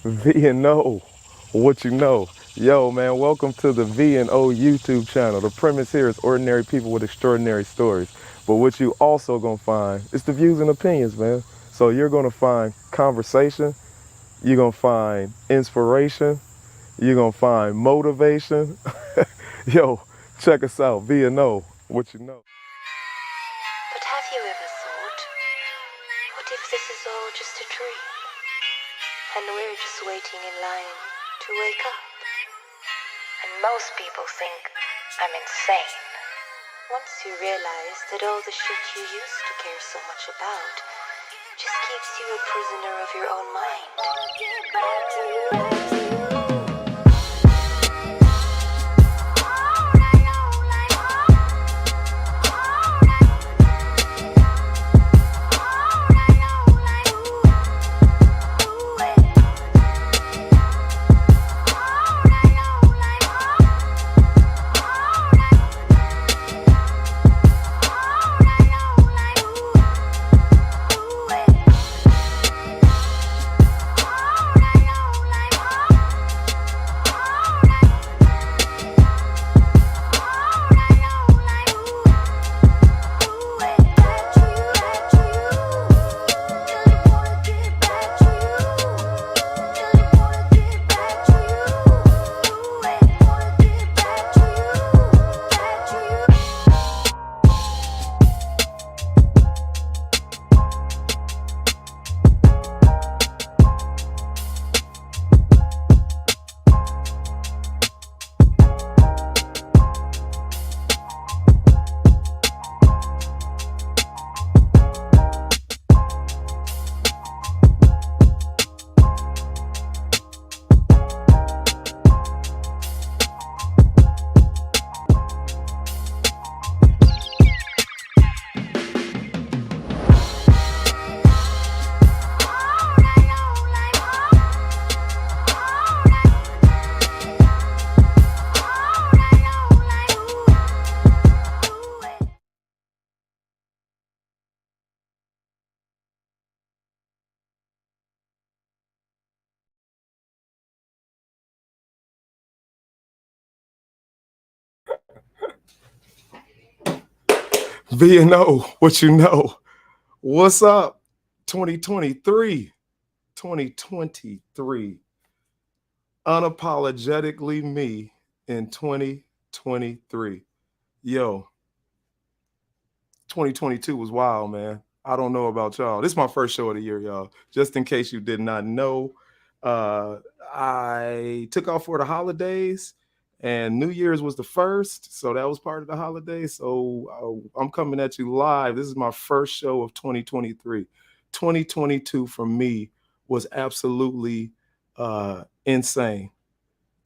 V&O, what you know. Yo, man, welcome to the V&O YouTube channel. The premise here is ordinary people with extraordinary stories. But what you also gonna find is the views and opinions, man. So you're gonna find conversation, you're gonna find inspiration, you're gonna find motivation. Yo, check us out, V&O, what you know. But have you ever thought, what if this is all just a dream? And we're just waiting in line to wake up? And most people think I'm insane. Once you realize that all the shit you used to care so much about just keeps you a prisoner of your own mind. V&O, what you know. What's up? 2023. 2023. Unapologetically me in 2023. Yo, 2022 was wild, man. I don't know about y'all. This is my first show of the year, y'all. Just in case you did not know, I took off for the holidays, and New Year's was the first, so that was part of the holiday. So I'm coming at you live. This is my first show of 2023. 2022 for me was absolutely insane.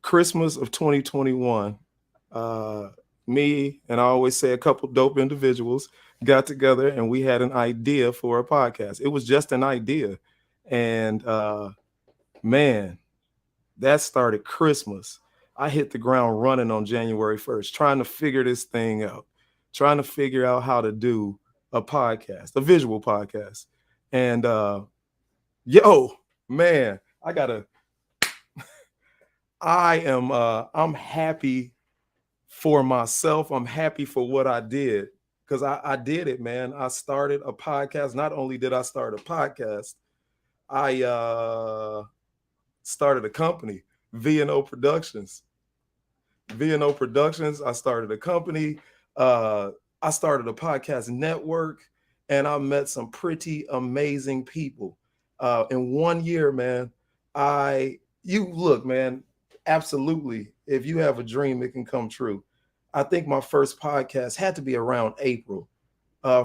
Christmas of 2021, me and I always say a couple dope individuals got together and we had an idea for a podcast. It was just an idea. And man, that started Christmas. I hit the ground running on January 1st, trying to figure this thing out, trying to figure out how to do a podcast, a visual podcast. And yo, man, I'm happy for myself. I'm happy for what I did because I did it, man. I started a podcast. Not only did I start a podcast, I started a company, V&O Productions. V&O Productions. I started a company. I started a podcast network, and I met some pretty amazing people. In 1 year, man, you look, man, absolutely. If you have a dream, it can come true. I think my first podcast had to be around April.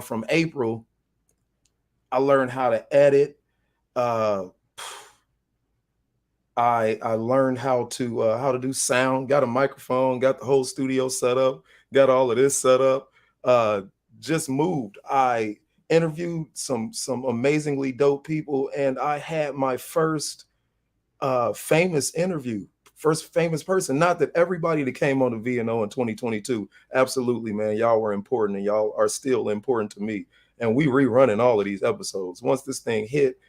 From April, I learned how to edit. Uh, I learned how to do sound. Got a microphone. Got the whole studio set up. Got all of this set up. Just moved. I interviewed some amazingly dope people, and I had my first famous interview, first famous person. Not that everybody that came on the V&O in 2022, absolutely, man, y'all were important, and y'all are still important to me. And we rerunning all of these episodes. Once this thing hit,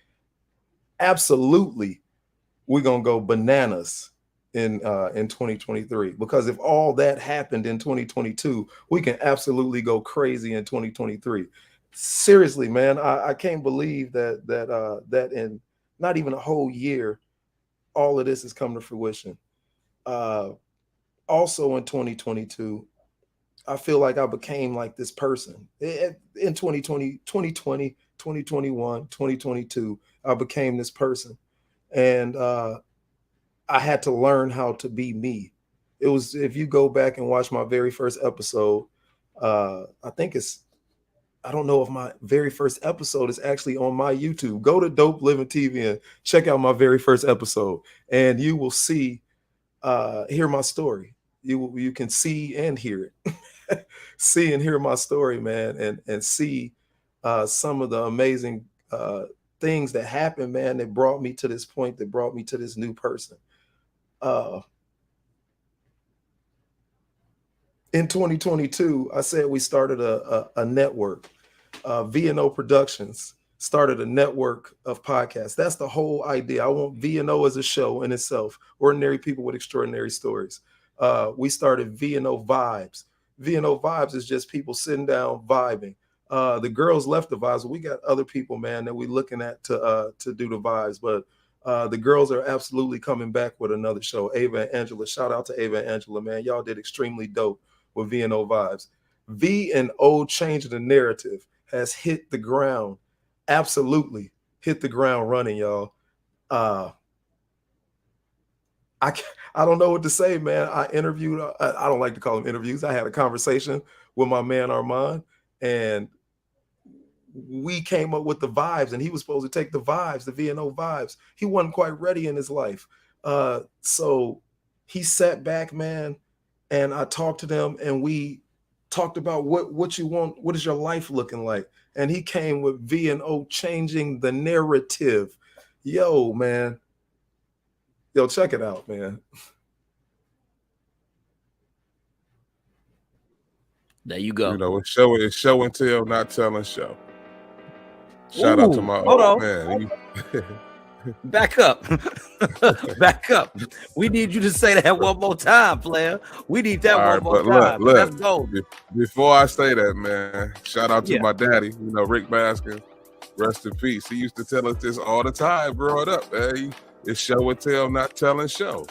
absolutely, we're gonna go bananas in 2023, because if all that happened in 2022, we can absolutely go crazy in 2023. Seriously, man, I can't believe that in not even a whole year, all of this has come to fruition. Uh, Also in 2022, I feel like I became like this person in 2020, 2020, 2021, 2022. I became this person, and I had to learn how to be me. It was, if you go back and watch my very first episode, I think it's, I don't know if my very first episode is actually on my YouTube. Go to Dope Living TV and check out my very first episode, and you will see, hear my story. You can see and hear it, see and hear my story, man, and see some of the amazing things that happened, man, that brought me to this point, that brought me to this new person. Uh, in 2022, I said we started a network. V&O Productions started a network of podcasts. That's the whole idea. I want V&O as a show in itself, ordinary people with extraordinary stories. We started V&O Vibes. V&O Vibes is just people sitting down vibing. The girls left the vibes, but we got other people, man, that we're looking at to do the vibes. But the girls are absolutely coming back with another show. Ava and Angela, shout out to Ava and Angela, man. Y'all did extremely dope with V&O Vibes. V&O changing the narrative has hit the ground, absolutely hit the ground running, y'all. Uh, I I don't know what to say, man. I interviewed. I don't like to call them interviews. I had a conversation with my man Armond, and we came up with the vibes, and he was supposed to take the vibes, the V&O vibes. He wasn't quite ready in his life, so he sat back, man, and I talked to them, and we talked about what you want, what is your life looking like, and he came with V&O changing the narrative. Yo, man, yo, check it out, man. There you go. You know, it's show and tell, not telling show. Shout out to Ooh, my hold old on. man. Back up. Back up. We need you to say that one more time, player. We need that All one right, more but time. look, Let's go. before I say that, man, shout out to Yeah. my daddy, you know, Rick Baskin, rest in peace. He used to tell us this all the time growing up, man. It's show and tell, not telling show.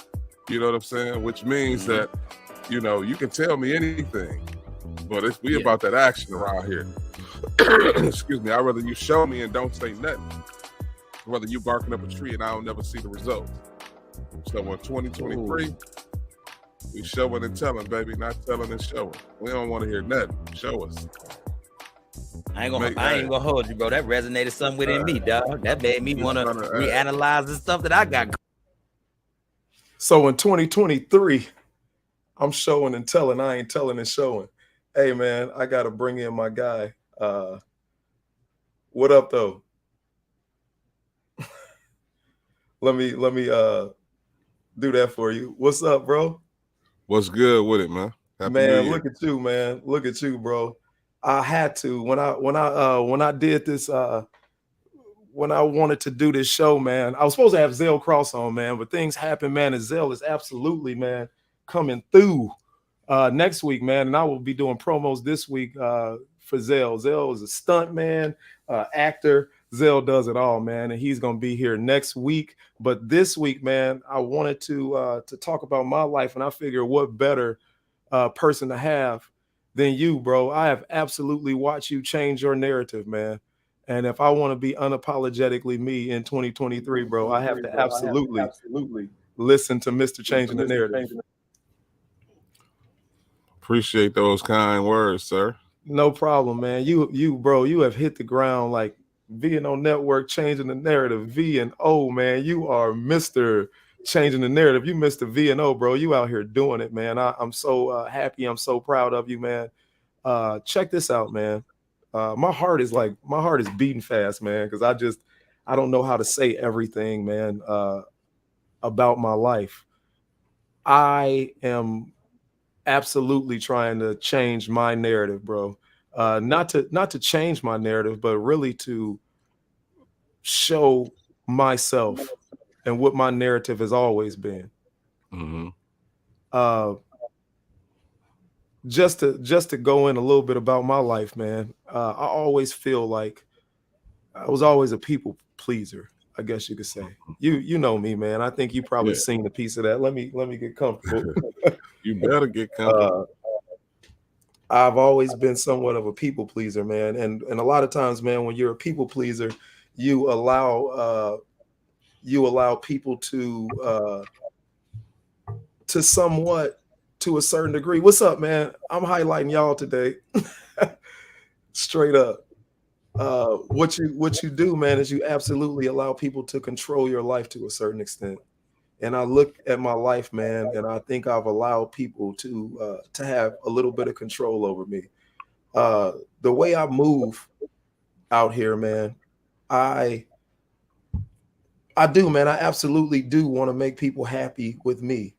You know what I'm saying? Which means that, you know, you can tell me anything, but we about that action around here. Excuse me. I'd rather you show me and don't say nothing. Whether you barking up a tree and I don't never see the results. So in 2023, we showing and telling, baby, not telling and showing. We don't want to hear nothing. Show us. I ain't gonna hold you, bro. That resonated something within me, dog. That made me want to reanalyze the stuff that I got. So in 2023, I'm showing and telling. I ain't telling and showing. Hey, man, I got to bring in my guy. What up, though? let me do that for you. What's up, bro? What's good with it, man? Happy New Year. Look at you, man. Look at you, bro. I had to when I did this when I wanted to do this show, man. I was supposed to have Zell Cross on, man, but things happen, man, and Zell is absolutely, man, coming through next week, man, and I will be doing promos this week for Zell. Zell is a stunt man, actor. Zell does it all, man, and he's gonna be here next week. But this week, man, I wanted to talk about my life, and I figure what better person to have than you, bro. I have absolutely watched you change your narrative, man. And if I want to be unapologetically me in 2023, bro, I have to absolutely listen to Mr. Changing the Narrative. Appreciate those kind words, sir. No problem, man. You, bro, you have hit the ground like V&O Network changing the narrative. V&O, man, you are Mr. Changing the Narrative. You Mr. V&O, bro. You out here doing it, man. I'm so happy. I'm so proud of you, man. Check this out, man. My heart is beating fast, man, because I don't know how to say everything, man, about my life. I am absolutely trying to change my narrative, bro. Not to change my narrative, but really to show myself and what my narrative has always been. Mm-hmm. Just to go in a little bit about my life, man. I always feel like I was always a people pleaser, I guess you could say. You know me, man. I think you probably seen a piece of that. Let me get comfortable. You better get comfortable. I've always been somewhat of a people pleaser, man. And a lot of times, man, when you're a people pleaser, you allow people to somewhat, to a certain degree. What's up, man? I'm highlighting y'all today. Straight up. What you do, man, is you absolutely allow people to control your life to a certain extent. And I look at my life, man, and I think I've allowed people to have a little bit of control over me. The way I move out here, man, I do, man. I absolutely do want to make people happy with me,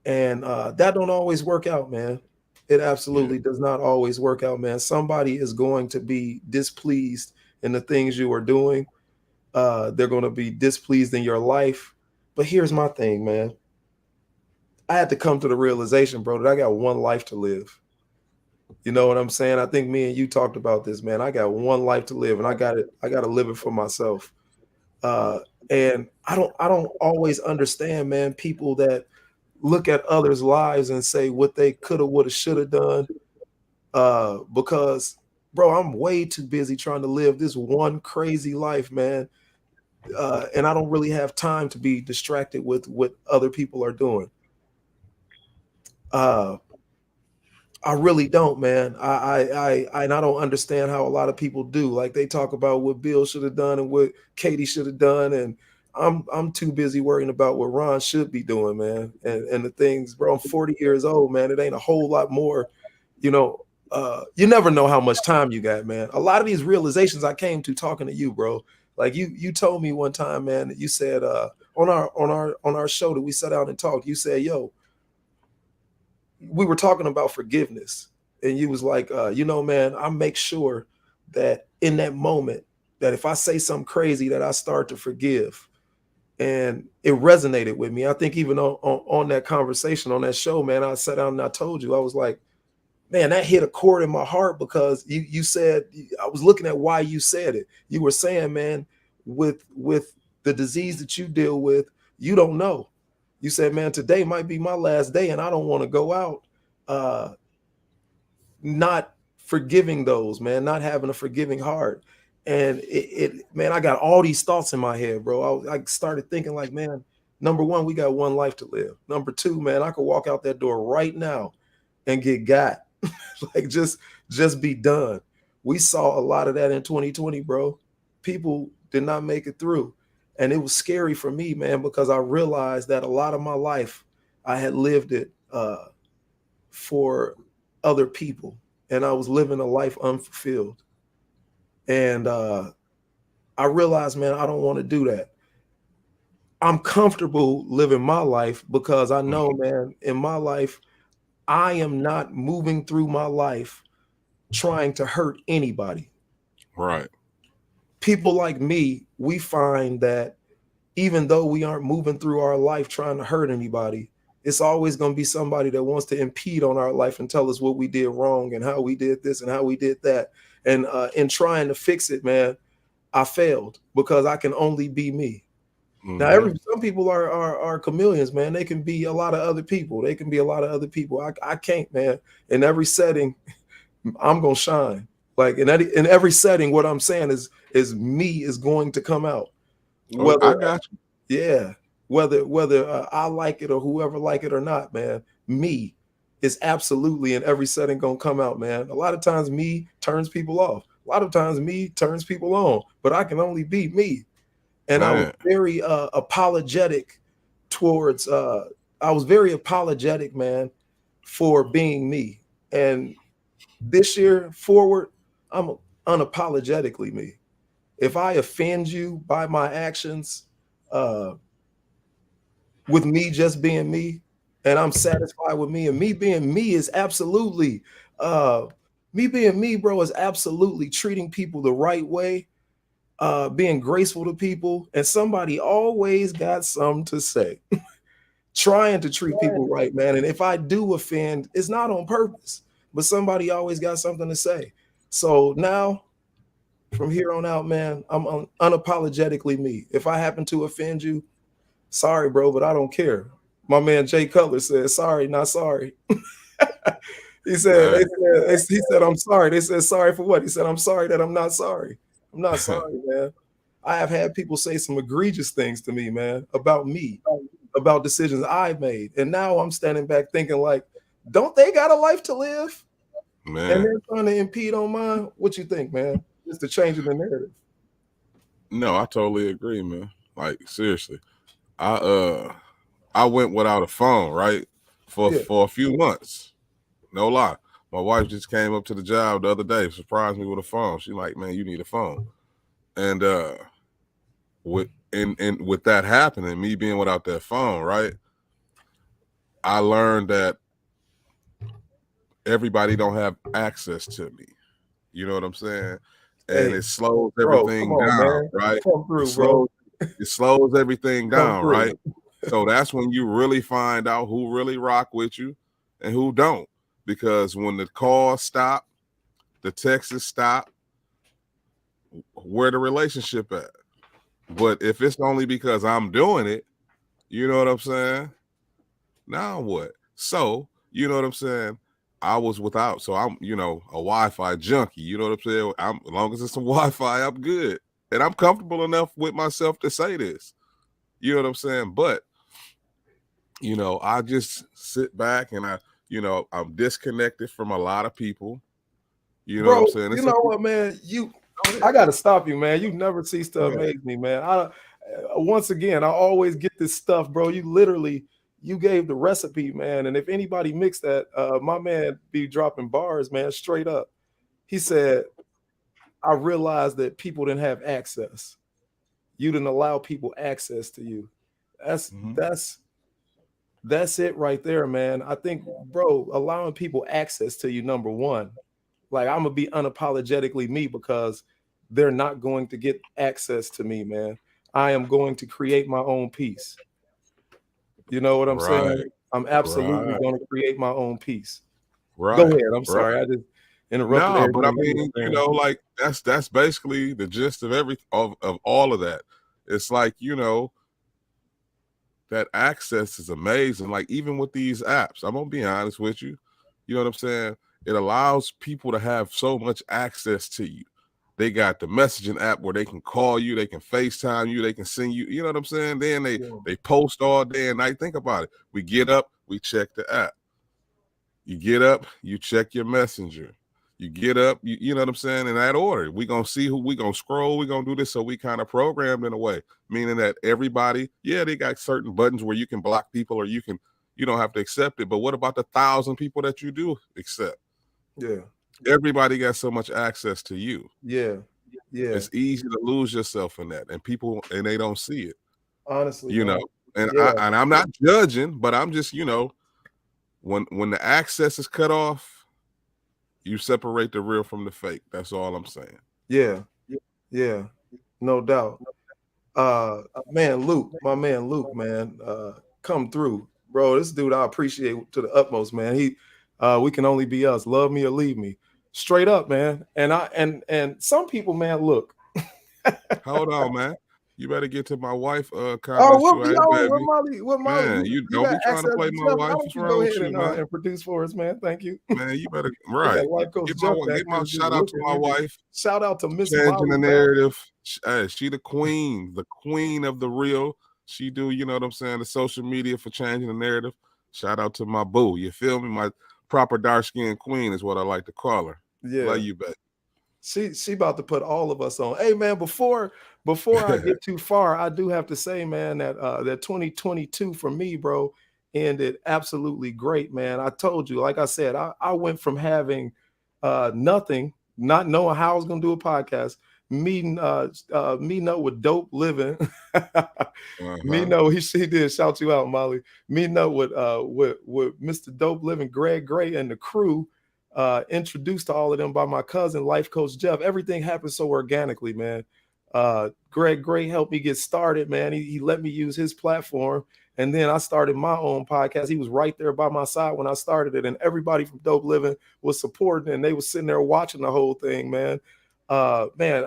and that don't always work out, man. It absolutely does not always work out, man. Somebody is going to be displeased in the things you are doing. They're going to be displeased in your life. But here's my thing, man. I had to come to the realization, bro, that I got one life to live. You know what I'm saying? I think me and you talked about this, man. I got one life to live, and I got to live it for myself. And I don't always understand, man, people that look at others' lives and say what they coulda, woulda, shoulda done. Because, bro, I'm way too busy trying to live this one crazy life, man. And I don't really have time to be distracted with what other people are doing. I really don't, man. And I don't understand how a lot of people do. Like they talk about what Bill should have done and what Katie should have done, and I'm too busy worrying about what Ron should be doing, man. And the things, bro. I'm 40 years old, man. It ain't a whole lot more, you know. You never know how much time you got, man. A lot of these realizations I came to talking to you, bro. Like you told me one time, man, that you said on our show that we sat down and talked. You said, "Yo, we were talking about forgiveness," and you was like, you know, man, I make sure that in that moment that if I say something crazy that I start to forgive. And it resonated with me. I think even on that conversation on that show, man, I sat down and I told you, I was like, man, that hit a chord in my heart because you said, I was looking at why you said it. You were saying, man, with the disease that you deal with, you don't know. You said, man, today might be my last day and I don't want to go out not forgiving those, man, not having a forgiving heart. And man, I got all these thoughts in my head, bro. I started thinking like, man, number one, we got one life to live. Number two, man, I could walk out that door right now and get got. Like just be done. We saw a lot of that in 2020, bro. People did not make it through. And it was scary for me, man, because I realized that a lot of my life I had lived it for other people, and I was living a life unfulfilled. And I realized, man, I don't want to do that. I'm comfortable living my life because I know, man, in my life, I am not moving through my life trying to hurt anybody. Right. People like me, we find that even though we aren't moving through our life trying to hurt anybody, it's always going to be somebody that wants to impede on our life and tell us what we did wrong and how we did this and how we did that. And in trying to fix it, man, I failed because I can only be me. Now, some people are chameleons, man. They can be a lot of other people. They can be a lot of other people. I can't, man. In every setting, I'm gonna shine. Like in every setting, what I'm saying is me is going to come out. Whether I got you. Yeah. Whether I like it or whoever like it or not, man, me is absolutely in every setting gonna come out, man. A lot of times me turns people off. A lot of times me turns people on, but I can only be me. And man. I was very apologetic towards I was very apologetic, man, for being me. And this year forward, I'm unapologetically me. If I offend you by my actions, with me just being me, and I'm satisfied with me, and me being me is absolutely me being me, bro, is absolutely treating people the right way. being graceful to people, and somebody always got something to say. Trying to treat people right, man. And if I do offend, it's not on purpose, but somebody always got something to say. So now, from here on out, man, I'm unapologetically me. If I happen to offend you, sorry, bro, but I don't care. My man Jay Cutler said, "Sorry, not sorry." He said, he said, "I'm sorry." They said, "Sorry for what?" He said, "I'm sorry that I'm not sorry. I'm not sorry, man." I have had people say some egregious things to me, man, about me, about decisions I made. And now I'm standing back thinking like, don't they got a life to live? Man. And they're trying to impede on mine. What you think, man? Just the change in the narrative. No, I totally agree, man. Like seriously. I went without a phone, right? For a few months. No lie. My wife just came up to the job the other day, surprised me with a phone. She like, man, you need a phone. And with that happening, me being without that phone, right? I learned that everybody don't have access to me. You know what I'm saying? And it slows everything down, man. Right? Come through, it slows everything down, right? So that's when you really find out who really rock with you and who don't. Because when the calls stop, the texts stop, where the relationship at? But if it's only because I'm doing it, you know what I'm saying? Now what? So, you know what I'm saying? I was without, so I'm, a Wi-Fi junkie. You know what I'm saying? As long as it's some Wi-Fi, I'm good. And I'm comfortable enough with myself to say this. You know what I'm saying? But, I just sit back and I'm disconnected from a lot of people. You know what I'm saying? You know what, man? I got to stop you, man. You never cease to amaze me, man. Once again, I always get this stuff, bro. You gave the recipe, man. And if anybody mixed that, my man be dropping bars, man, straight up. He said, I realized that people didn't have access. You didn't allow people access to you. That's it right there, man. I think, bro, allowing people access to you, number one. Like, I'm gonna be unapologetically me because they're not going to get access to me, man. I am going to create my own peace. You know what I'm saying? I'm absolutely going to create my own peace. Go ahead. I'm sorry. I just interrupted. No, but I mean, like that's basically the gist of of all of that. It's like, that access is amazing. Like even with these apps, I'm gonna be honest with you. You know what I'm saying? It allows people to have so much access to you. They got the messaging app where they can call you, they can FaceTime you, they can send you, you know what I'm saying? Then they post all day and night. Think about it. We get up, we check the app. You get up, you check your messenger. You get up, you know what I'm saying, in that order. We're going to see who we're going to scroll. We're going to do this. So we kind of programmed in a way, meaning that everybody, they got certain buttons where you can block people or you don't have to accept it. But what about the 1,000 people that you do accept? Yeah. Everybody got so much access to you. Yeah. Yeah. It's easy to lose yourself in that. And people, they don't see it. Honestly. And I'm not judging, but I'm just, when the access is cut off, you separate the real from the fake. That's all I'm saying. Yeah. Yeah. No doubt. Man, Luke, my man Luke, man, come through. Bro, this dude I appreciate to the utmost, man. We can only be us. Love me or leave me. Straight up, man. And some people, man, look. Hold on, man. You better get to my wife comments. What Molly? Man, you don't be trying to play my wife. What's wrong with you, man? And produce for us, man. Thank you. Man, you better get my shout out to my wife. Shout out to Miss Changing Molly, the narrative. She the queen of the real. She do, you know what I'm saying, the social media for changing the narrative. Shout out to my boo. You feel me? My proper dark skinned queen is what I like to call her. Yeah. Love you, babe. She about to put all of us on. Hey, man, before I get too far, I do have to say, man, that 2022 for me, bro, ended absolutely great, man. I told you, like I said, I went from having nothing, not knowing how I was gonna do a podcast, meeting up with Dope Living. Meeting up, he did shout you out, Molly. Meeting up with Mr. Dope Living, Greg Gray, and the crew. Introduced to all of them by my cousin, life coach Jeff. Everything happened so organically, man. Greg Gray helped me get started, man. He let me use his platform. And then I started my own podcast. He was right there by my side when I started it. And everybody from Dope Living was supporting, and they was sitting there watching the whole thing, man. Man,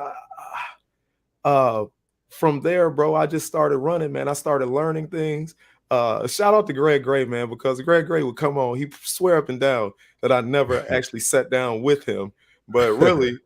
uh, from there, bro, I just started running, man. I started learning things. Shout out to Greg Gray, man, because Greg Gray would come on. He swear up and down that I never actually sat down with him. But really,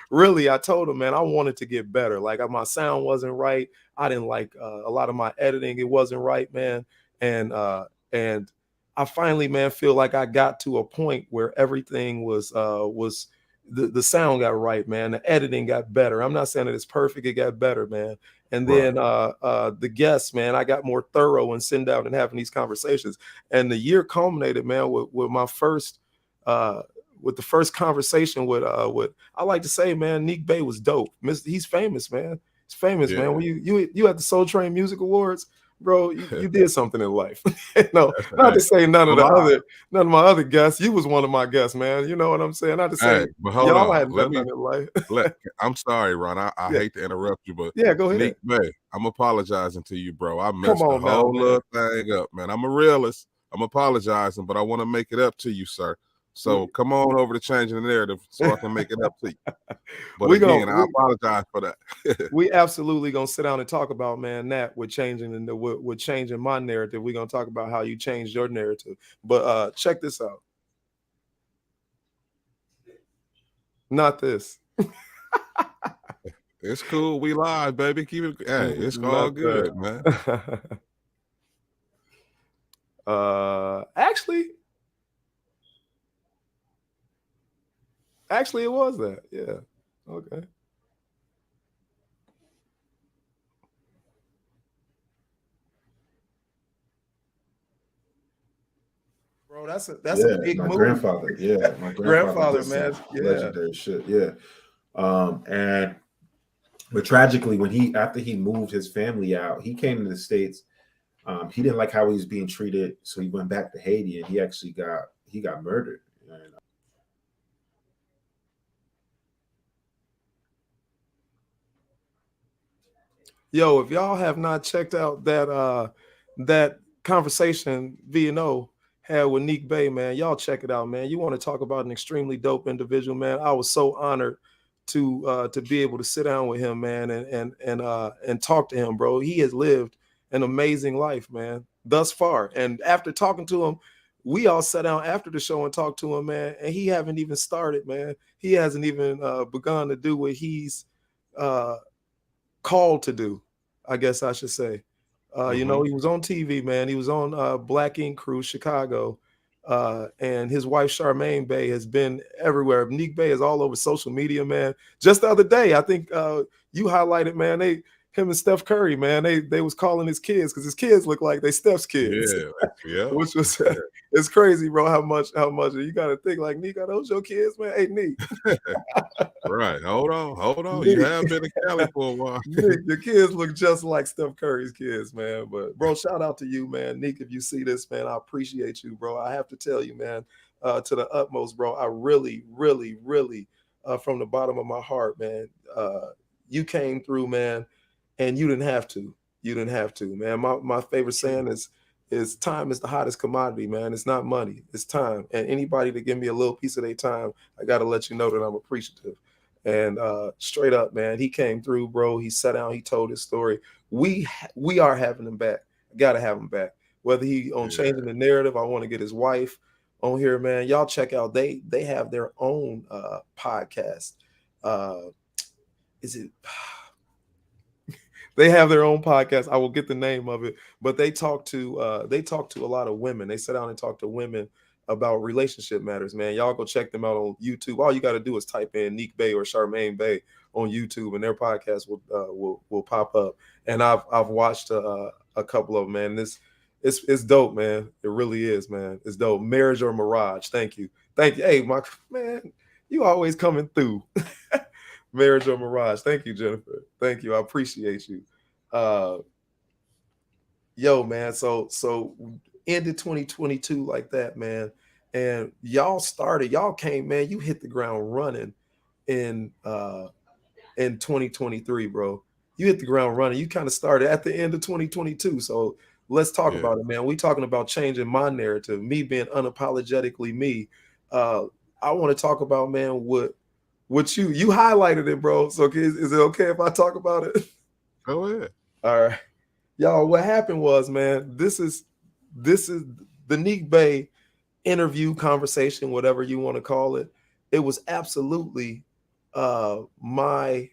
really, I told him, man, I wanted to get better. Like my sound wasn't right. I didn't like a lot of my editing. It wasn't right, man. And I finally, man, feel like I got to a point where everything was the sound got right, man. The editing got better. I'm not saying that it's perfect. It got better, man. And then the guests, man, I got more thorough and sitting down and having these conversations. And the year culminated, man, with my first with the first conversation with I like to say, man, Neek Bey was dope. He's famous, man. He's famous, man. When you at the Soul Train Music Awards, bro, you did something in life. No, not to say none of my other guests. You was one of my guests, man. You know what I'm saying? Not to say but hold y'all on. had done in life. I'm sorry, Ron. I hate to interrupt you, but yeah, go ahead. Neek Bey, I'm apologizing to you, bro. I messed the whole little thing up, man. I'm a realist. I'm apologizing, but I want to make it up to you, sir. So come on over to changing the narrative so I can make it up to you. But I apologize for that. We absolutely gonna sit down and talk about, man, that with changing with changing my narrative. We're gonna talk about how you changed your narrative. But check this out. Not this. It's cool. We live, baby. Keep it. Hey, it's all good, man. Actually, it was that. Yeah. Okay. Bro, that's a big my move. grandfather. Yeah, my grandfather, man. Yeah. Legendary shit. Yeah. But tragically, after he moved his family out, he came to the States. He didn't like how he was being treated, so he went back to Haiti, and he actually got murdered. And, yo, if y'all have not checked out that conversation V&O had with Neek Bey, man, y'all check it out, man. You want to talk about an extremely dope individual, man. I was so honored to be able to sit down with him, man, and talk to him, bro. He has lived an amazing life, man, thus far. And after talking to him, we all sat down after the show and talked to him, man, and he haven't even started, man. He hasn't even begun to do what he's called to do, I guess I should say. You know, he was on TV, man. He was on Black Ink Crew, Chicago. And his wife, Charmaine Bey, has been everywhere. Neek Bey is all over social media, man. Just the other day, I think you highlighted, man, him and Steph Curry, man, they was calling his kids because his kids look like they Steph's kids. Yeah. Which was it's crazy, bro, how much you got to think like, Neek, are those your kids, man? Hey, Neek. Right. Hold on. Neek. You have been in Cali for a while. Neek, your kids look just like Steph Curry's kids, man. But bro, shout out to you, man. Neek, if you see this, man, I appreciate you, bro. I have to tell you, man, to the utmost, bro. I really, really, really, from the bottom of my heart, man, you came through, man, and you didn't have to. You didn't have to, man. My favorite saying is time is the hottest commodity, man. It's not money, it's time. And anybody that give me a little piece of their time, I got to let you know that I'm appreciative. And straight up, man, he came through, bro. He sat down, he told his story. We are having him back. Gotta have him back. Whether he on changing the narrative, I want to get his wife on here, man. Y'all check out. They have their own podcast. They have their own podcast. I will get the name of it, but they talk to a lot of women. They sit down and talk to women about relationship matters, man. Y'all go check them out on YouTube. All you got to do is type in Neek Bey or Charmaine Bey on YouTube, and their podcast will pop up. And I've watched a couple of them, man. It's dope, man. It really is, man. It's dope. Marriage or Mirage. Thank you. Hey, my man, you always coming through. Marriage or Mirage. Thank you, Jennifer. Thank you. I appreciate you. Yo, man. So ended 2022 like that, man. And y'all came, man. You hit the ground running in in 2023, bro. You hit the ground running. You kind of started at the end of 2022. So let's talk about it, man. We talking about changing my narrative, me being unapologetically me. I want to talk about, man, what you highlighted it, bro. So is it okay if I talk about it? Go ahead. All right. Y'all, what happened was, man, this is the Neek Bey interview, conversation, whatever you want to call it. It was absolutely my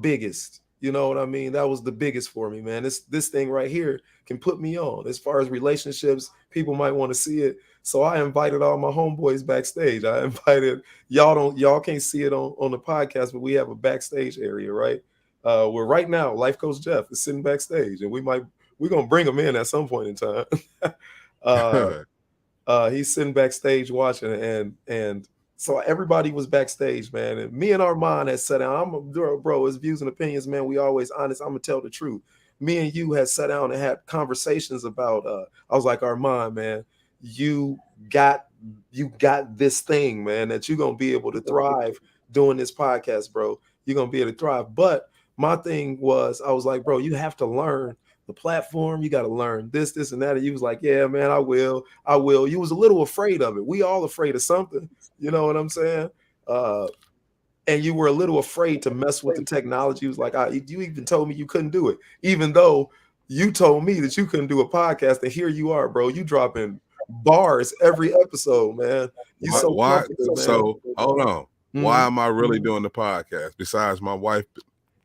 biggest, you know what I mean? That was the biggest for me, man. This thing right here can put me on as far as relationships. People might want to see it. So I invited all my homeboys backstage. I invited y'all can't see it on the podcast, but we have a backstage area, right? Where right now Life Coach Jeff is sitting backstage, and we're gonna bring him in at some point in time. He's sitting backstage watching, and so everybody was backstage, man. And me and Armond had sat down. Bro, his views and opinions, man. We always honest. I'm gonna tell the truth. Me and you had sat down and had conversations about. I was like, Armond, man, you got this thing, man, that you're gonna be able to thrive doing this podcast, bro. You're gonna be able to thrive. But my thing was, I was like, bro, you have to learn the platform. You got to learn this, and that. And you was like, yeah, man, I will. You was a little afraid of it. We all afraid of something. You know what I'm saying? And you were a little afraid to mess with the technology. It was like, you even told me you couldn't do it, even though you told me that you couldn't do a podcast. And here you are, bro. You dropping bars every episode, man. You why? So hold on. Why am I really doing the podcast? Besides my wife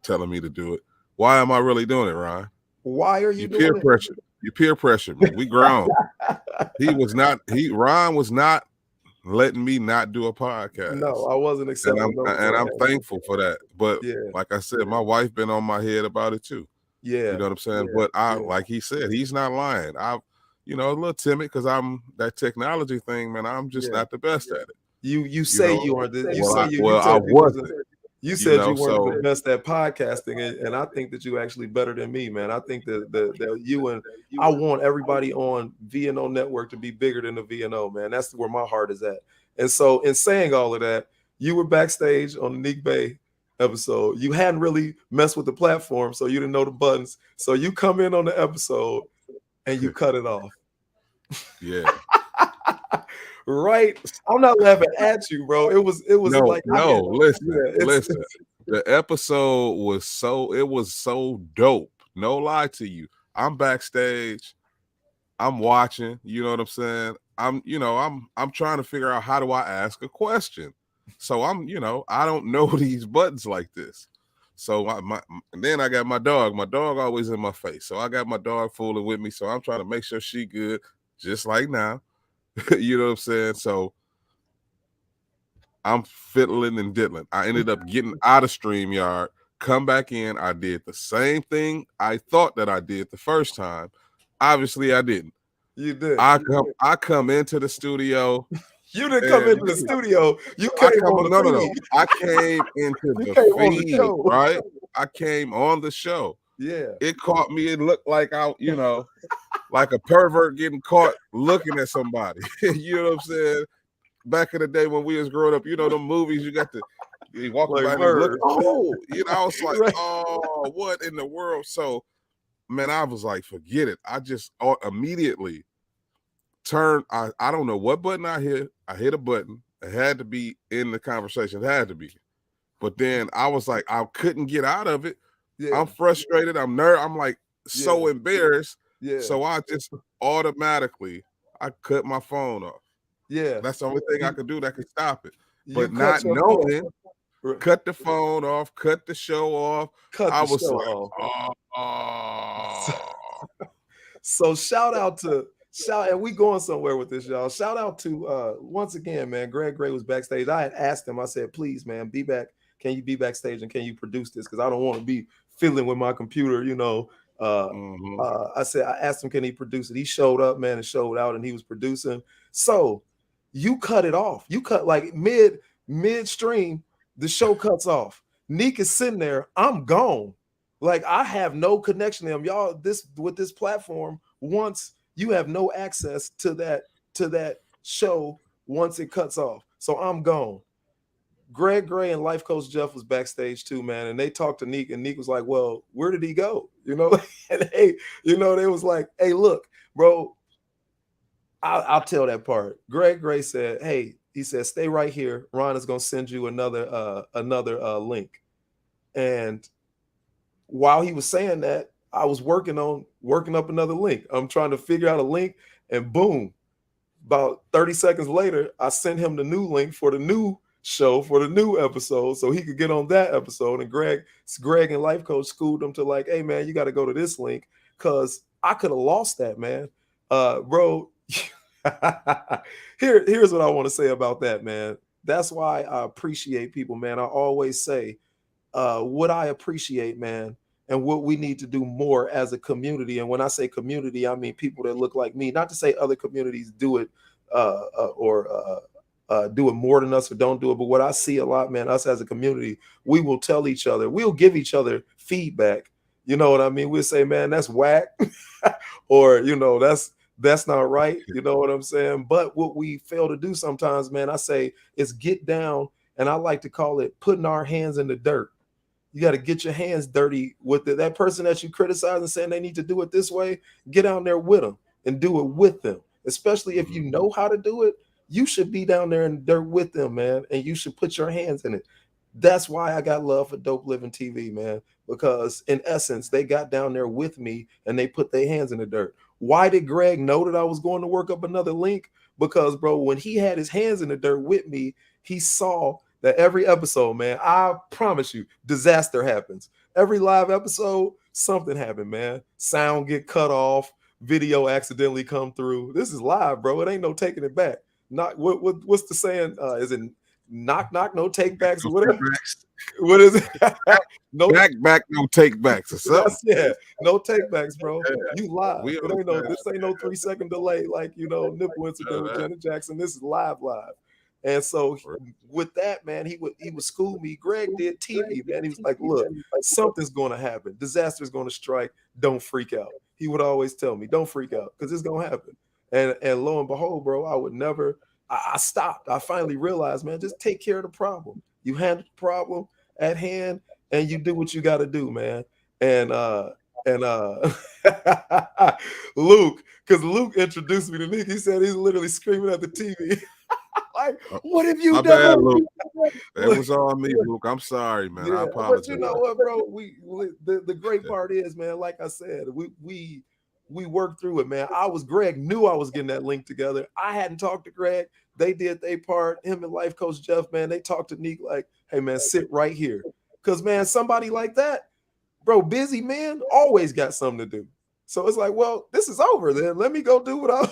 telling me to do it, why am I really doing it, Ryan? Why are you doing peer pressure? You peer pressure me. We grown. Ryan was not letting me not do a podcast. No, I wasn't accepting. And I'm thankful for that. But like I said, my wife been on my head about it too. Yeah. You know what I'm saying? But like he said, he's not lying. A little timid because I'm that technology thing, man. I'm just not the best at it. You say you are the I wasn't. You said you weren't the best at podcasting, and I think that you actually better than me, man. I think that you and I want everybody on VNO Network to be bigger than the VNO, man. That's where my heart is at. And so, in saying all of that, you were backstage on the Neek Bey episode. You hadn't really messed with the platform, so you didn't know the buttons. So you come in on the episode and you cut it off. Yeah. Right, I'm not laughing at you, bro. It was listen. The episode was so dope. No lie to you. I'm backstage. I'm watching. You know what I'm saying? I'm trying to figure out how do I ask a question. So I don't know these buttons like this. So and then I got my dog. My dog always in my face. So I got my dog fooling with me. So I'm trying to make sure she good, just like now. You know what I'm saying? So I'm fiddling and diddling. I ended up getting out of StreamYard, come back in. I did the same thing I thought that I did the first time. Obviously, I didn't. You did. I come into the studio. You didn't come into the studio. You came on the feed. I came into the feed, right? I came on the show. Yeah. It caught me. It looked like like a pervert getting caught looking at somebody. You know what I'm saying? Back in the day when we was growing up, the movies, you walk by and look, I was like, right. Oh, what in the world? So, man, I was like, forget it. I just immediately turned, I don't know what button I hit. I hit a button. It had to be in the conversation. It had to be. But then I was like, I couldn't get out of it. Yeah. I'm frustrated. I'm nervous. I'm like so embarrassed. Yeah. So I just automatically I cut my phone off. Yeah. That's the only thing I could do that could stop it. But not knowing, cut the phone off, cut the show off. I was like, oh. So and we going somewhere with this, y'all. Shout out to once again, man, Greg Gray was backstage. I had asked him, I said, please, man, be back. Can you be backstage and can you produce this? Because I don't want to be fiddling with my computer, I asked him, can he produce it? He showed up, man, and showed out, and he was producing. So you cut it off. You cut like midstream, the show cuts off. Neek is sitting there. I'm gone. Like I have no connection to him. Y'all, with this platform, once you have no access to that show once it cuts off. So I'm gone. Greg Gray and Life Coach Jeff was backstage too, man, and they talked to Neek, and Neek was like, "Well, where did he go?" You know, and hey, you know, they was like, "Hey, look, bro, I'll tell that part." Greg Gray said, "Hey," he said, "stay right here. Ron is gonna send you another link." And while he was saying that, I was working up another link. I'm trying to figure out a link, and boom, about 30 seconds later, I sent him the new link for the new show, for the new episode, so he could get on that episode. And Greg and Life Coach schooled him to like, "Hey man, you got to go to this link," because I could have lost that, man. Bro, here's what I want to say about that, man. That's why I appreciate people, man. I always say, what I appreciate, man, and what we need to do more as a community. And when I say community, I mean people that look like me. Not to say other communities do it or do it more than us or don't do it. But what I see a lot, man, us as a community, we will tell each other, we'll give each other feedback. You know what I mean? We'll say, "Man, that's whack," or, you know, that's not right. You know what I'm saying? But what we fail to do sometimes, man, I say, is get down, and I like to call it putting our hands in the dirt. You got to get your hands dirty with it. That person that you criticize and saying they need to do it this way, get down there with them and do it with them. Especially if you know how to do it, you should be down there in the dirt with them, man, and you should put your hands in it. That's why I got love for Dope Living TV, man, because in essence, they got down there with me and they put their hands in the dirt. Why did Greg know that I was going to work up another link? Because, bro, when he had his hands in the dirt with me, he saw that every episode, man, I promise you, disaster happens. Every live episode, something happened, man. Sound get cut off, video accidentally come through. This is live, bro. It ain't no taking it back. Not what's the saying? Is it knock knock, no take backs? What is it? No back, no take backs or something. Yeah, no take backs, bro. You live. This ain't no 3-second delay like, you know, nipple incident with Janet Jackson. This is live. And so with that, man, he would school me. Greg did TV, man. He was like, "Look, something's going to happen. Disaster is going to strike. Don't freak out." He would always tell me, "Don't freak out, because it's going to happen." And lo and behold, bro, I would never. I stopped. I finally realized, man, just take care of the problem. You handle the problem at hand, and you do what you got to do, man. And Luke, because Luke introduced me to Neek. He said he's literally screaming at the TV. Like, "What have you done?" Bad, Luke. It was on me, Luke. I'm sorry, man. Yeah, I apologize. but you know what, bro? The great part is, man, like I said, we worked through it, man. Greg knew I was getting that link together. I hadn't talked to Greg. They did their part. Him and Life Coach Jeff, man, they talked to Neek like, "Hey, man, sit right here." Because, man, somebody like that, bro, busy man, always got something to do. So it's like, well, this is over then. Let me go do what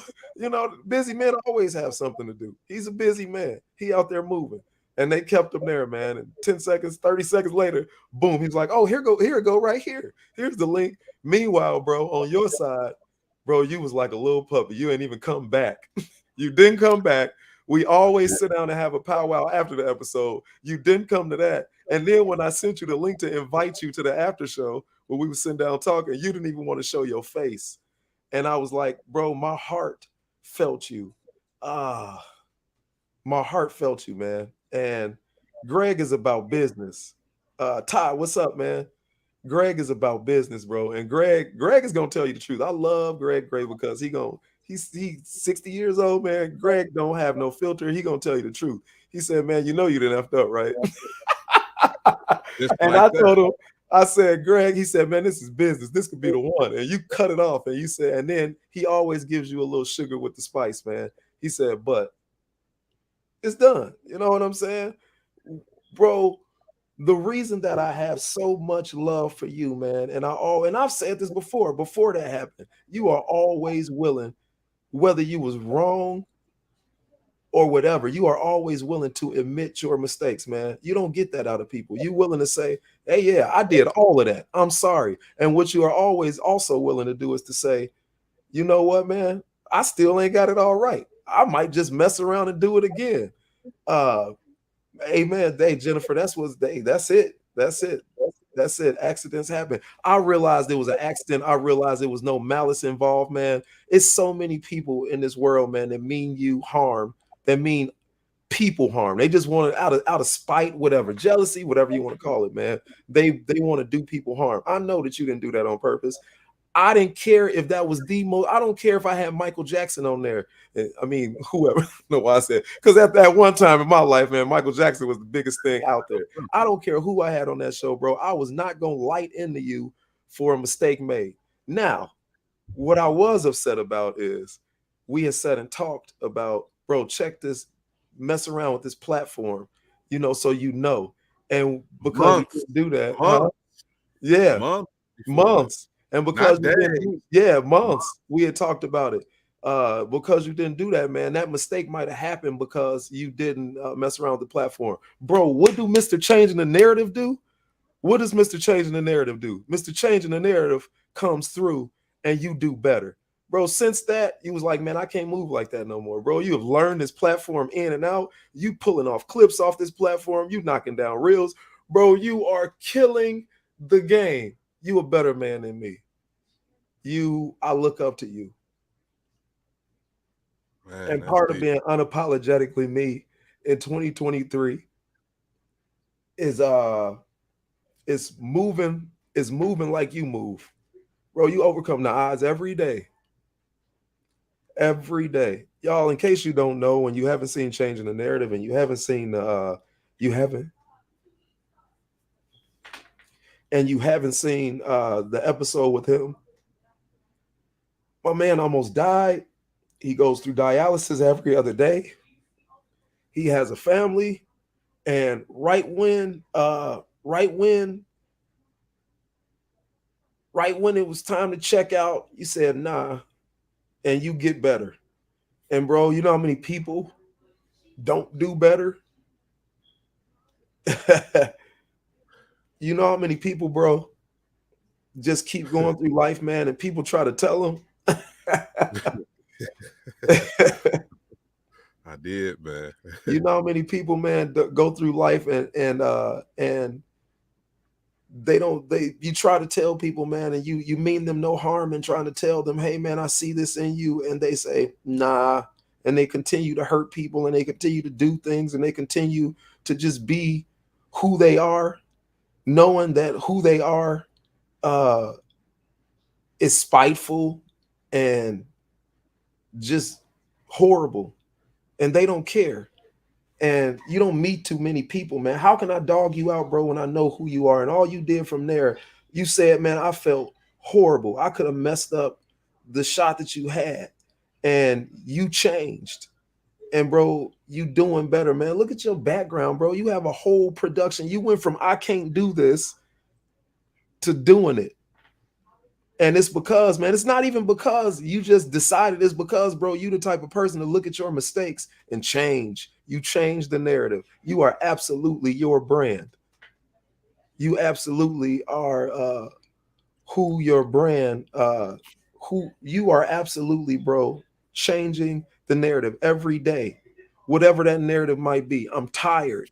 busy men always have something to do. He's a busy man. He out there moving. And they kept him there, man. And 10 seconds, 30 seconds later, boom, he's like, "Oh, here it go right here. Here's the link." Meanwhile, bro, on your side, bro, you was like a little puppy. You ain't even come back. You didn't come back. We always sit down and have a powwow after the episode. You didn't come to that. And then when I sent you the link to invite you to the after show, when we were sitting down talking, you didn't even want to show your face. And I was like, "Bro, my heart felt you. My heart felt you, man." And Greg is about business. Ty, what's up, man? Greg is about business, bro. And Greg is gonna tell you the truth. I love Greg Gray because he's 60 years old, man. Greg don't have no filter. He gonna tell you the truth. He said, "Man, you know you didn't effed up, right?" And I told him, I said, "Greg," he said, "Man, this is business. This could be the one." And you cut it off. And you said, and then he always gives you a little sugar with the spice, man. He said, "But it's done." You know what I'm saying? Bro, the reason that I have so much love for you, man, and I've said this before that happened, you are always willing, whether you was wrong or whatever, you are always willing to admit your mistakes, man. You don't get that out of people. You willing to say, "Hey, yeah, I did all of that. I'm sorry." And what you are always also willing to do is to say, "You know what, man? I still ain't got it all right. I might just mess around and do it again." Amen. Hey, Jennifer, that's it. Accidents happen. I realized it was an accident. I realized there was no malice involved, man. It's so many people in this world, man, that mean you harm, that mean people harm. They just want to out of spite, whatever, jealousy, whatever you want to call it, man. They want to do people harm. I know that you didn't do that on purpose. I didn't care if that was the most. I don't care if I had Michael Jackson on there. I mean, whoever. I know why I said, because at that one time in my life, man, Michael Jackson was the biggest thing out there. I don't care who I had on that show, bro. I was not gonna light into you for a mistake made. Now, what I was upset about is we had said and talked about, bro, check this, mess around with this platform, you know, so you know. And because you didn't do that, yeah, months. And because you didn't, months. We had talked about it. Because you didn't do that, man, that mistake might have happened because you didn't mess around with the platform. Bro, what do Mr. Changing the Narrative do? What does Mr. Changing the Narrative do? Mr. Changing the Narrative comes through and you do better. Bro, since that, you was like, man, I can't move like that no more, bro. You have learned this platform in and out. You pulling off clips off this platform. You knocking down reels. Bro, you are killing the game. You a better man than me. I look up to you. Man, and part of being unapologetically me in 2023 is moving like you move. Bro, you overcome the odds every day. Every day. Y'all, in case you don't know, when you haven't seen Changing the Narrative and you haven't seen the episode with him, my man almost died. He goes through dialysis every other day. He has a family, and right when it was time to check out, you said nah, and you get better. And bro, you know how many people don't do better? You know how many people, bro, just keep going through life, man, and people try to tell them. I did, man. You know how many people, man, go through life and you try to tell people, man, and you mean them no harm and trying to tell them, hey man, I see this in you, and they say nah, and they continue to hurt people, and they continue to do things, and they continue to just be who they are, knowing that who they are is spiteful and just horrible, and they don't care. And you don't meet too many people, man. How can I dog you out, bro, when I know who you are? And all you did from there, you said, man, I felt horrible. I could have messed up the shot that you had, and you changed. And bro, you doing better, man. Look at your background, bro. You have a whole production. You went from I can't do this to doing it. And it's because, man, it's not even because you just decided. It's because, bro, you the type of person to look at your mistakes and change. You change the narrative. You are absolutely your brand. You absolutely are who your brand, who you are absolutely, bro, changing the narrative every day, whatever that narrative might be. I'm tired.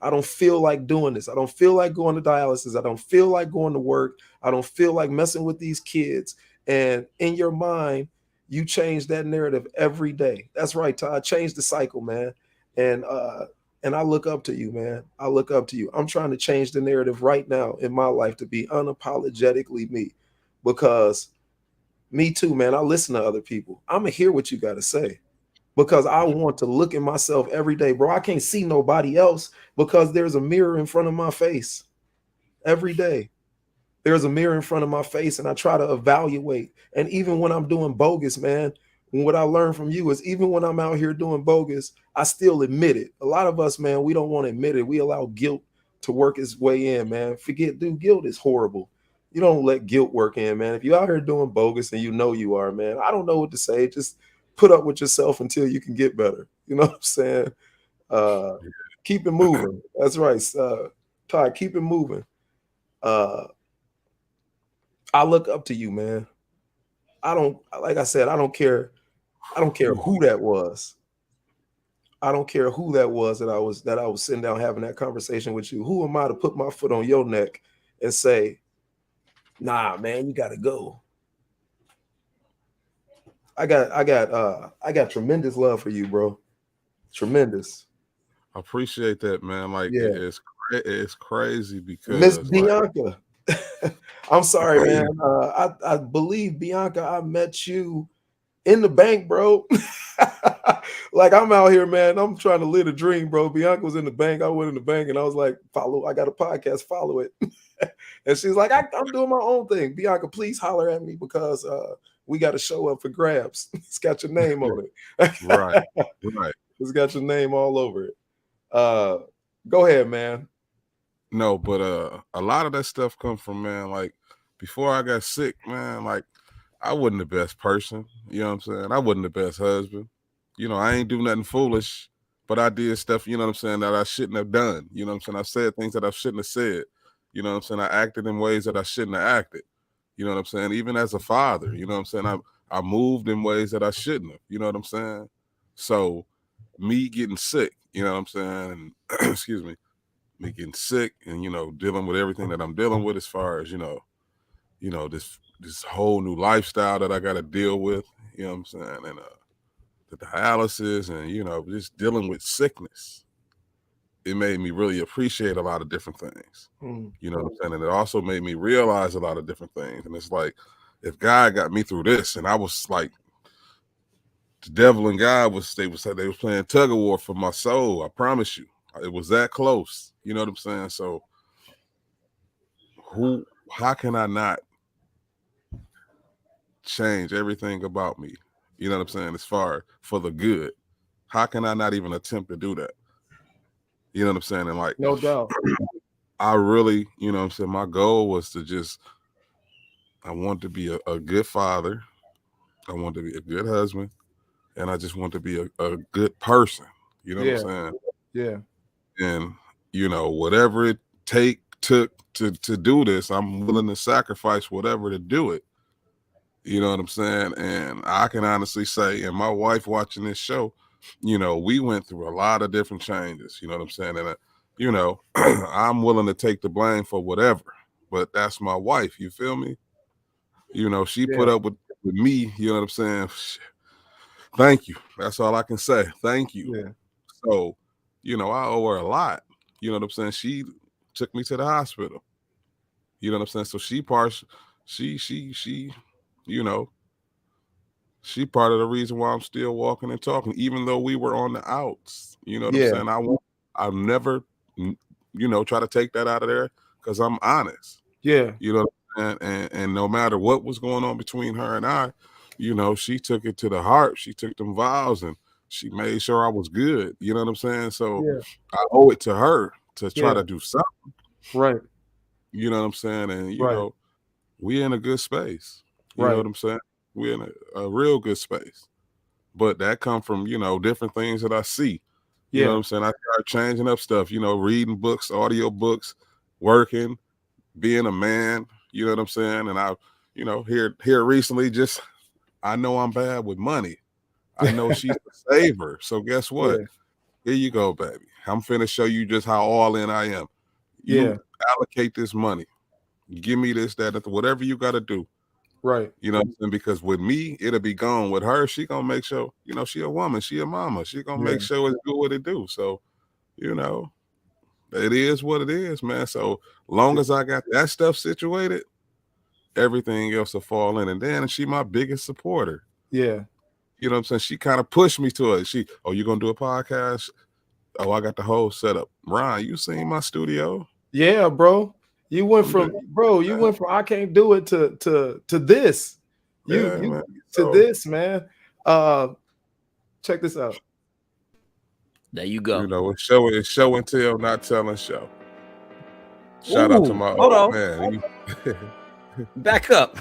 I don't feel like doing this. I don't feel like going to dialysis. I don't feel like going to work. I don't feel like messing with these kids. And in your mind, you change that narrative every day. That's right, Todd. Change the cycle, man. And I look up to you, man. I look up to you. I'm trying to change the narrative right now in my life to be unapologetically me, because me too, man. I listen to other people. I'm gonna hear what you got to say, because I want to look at myself every day, bro. I can't see nobody else because there's a mirror in front of my face every day. There's a mirror in front of my face, and I try to evaluate. And even when I'm doing bogus, man, what I learned from you is even when I'm out here doing bogus, I still admit it. A lot of us, man, we don't want to admit it. We allow guilt to work its way in, man. Forget, dude, guilt is horrible. You don't let guilt work in, man. If you're out here doing bogus and you know you are, man, I don't know what to say. Just put up with yourself until you can get better. You know what I'm saying? Keep it moving. That's right. Todd, keep it moving. I look up to you, man. Like I said, I don't care who that was. I don't care who that was that I was sitting down having that conversation with you. Who am I to put my foot on your neck and say, nah, man, you gotta go? I got tremendous love for you, bro. Tremendous. I appreciate that, man. Like it's crazy Miss because Bianca. I'm sorry, man. I believe Bianca, I met you in the bank, bro. Like I'm out here, man. I'm trying to live a dream, bro. Bianca was in the bank. I went in the bank and I was like, I got a podcast, follow it. And she's like, I'm doing my own thing. Bianca, please holler at me because we got to show up for grabs. It's got your name on it. right. It's got your name all over it. Go ahead, man. No, but a lot of that stuff comes from, man, like before I got sick, man, like I wasn't the best person. You know what I'm saying? I wasn't the best husband. You know, I ain't do nothing foolish, but I did stuff, you know what I'm saying, that I shouldn't have done. You know what I'm saying? I said things that I shouldn't have said. You know what I'm saying? I acted in ways that I shouldn't have acted. You know what I'm saying? Even as a father, you know what I'm saying? I moved in ways that I shouldn't have. You know what I'm saying? So me getting sick, you know what I'm saying? And excuse me getting sick and, you know, dealing with everything that I'm dealing with as far as, you know, this whole new lifestyle that I got to deal with, you know what I'm saying? And the dialysis and, you know, just dealing with sickness. It made me really appreciate a lot of different things, you know what I'm saying? And it also made me realize a lot of different things. And it's like, if God got me through this and I was like, the devil and God they was playing tug of war for my soul. I promise you, it was that close. You know what I'm saying? So how can I not change everything about me? You know what I'm saying? As far for the good, how can I not even attempt to do that? You know what I'm saying? And like, no doubt, I really, you know what I'm saying? My goal was to I want to be a good father. I want to be a good husband. And I just want to be a good person. You know what I'm saying? Yeah. And, you know, whatever it took to do this, I'm willing to sacrifice whatever to do it. You know what I'm saying? And I can honestly say, and my wife watching this show, you know, we went through a lot of different changes. You know what I'm saying? And, you know, I'm willing to take the blame for whatever, but that's my wife. You feel me? You know, she put up with me. You know what I'm saying? Thank you. That's all I can say. Thank you. Yeah. So, you know, I owe her a lot. You know what I'm saying? She took me to the hospital. You know what I'm saying? So she, you know, she part of the reason why I'm still walking and talking, even though we were on the outs. You know what I'm saying? I'll never, you know, try to take that out of there because I'm honest. Yeah. You know what I'm saying? And no matter what was going on between her and I, you know, she took it to the heart. She took them vows and she made sure I was good. You know what I'm saying? So I owe it to her to try to do something. Right. You know what I'm saying? And, you know, we in a good space. You know what I'm saying? We're in a real good space. But that come from, you know, different things that I see. You know what I'm saying? I start changing up stuff, you know, reading books, audio books, working, being a man. You know what I'm saying? And I, you know, here recently just, I know I'm bad with money. I know she's a saver. So guess what? Here you go, baby. I'm finna show you just how all in I am. You allocate this money. Give me this, that, whatever you got to do. Right. You know what I'm saying? Because with me, it'll be gone. With her, she gonna make sure, you know, she a woman, she a mama. She gonna make sure it's do what it do. So, you know, it is what it is, man. So long as I got that stuff situated, everything else will fall in. And then she my biggest supporter. Yeah. You know what I'm saying? She kind of pushed me to it. You gonna do a podcast? Oh, I got the whole setup. Ron, you seen my studio? Yeah, bro. You went from I can't do it to this. This, man. Check this out. There you go. You know, it's show and tell, not telling show. Shout out to my old man. Back up.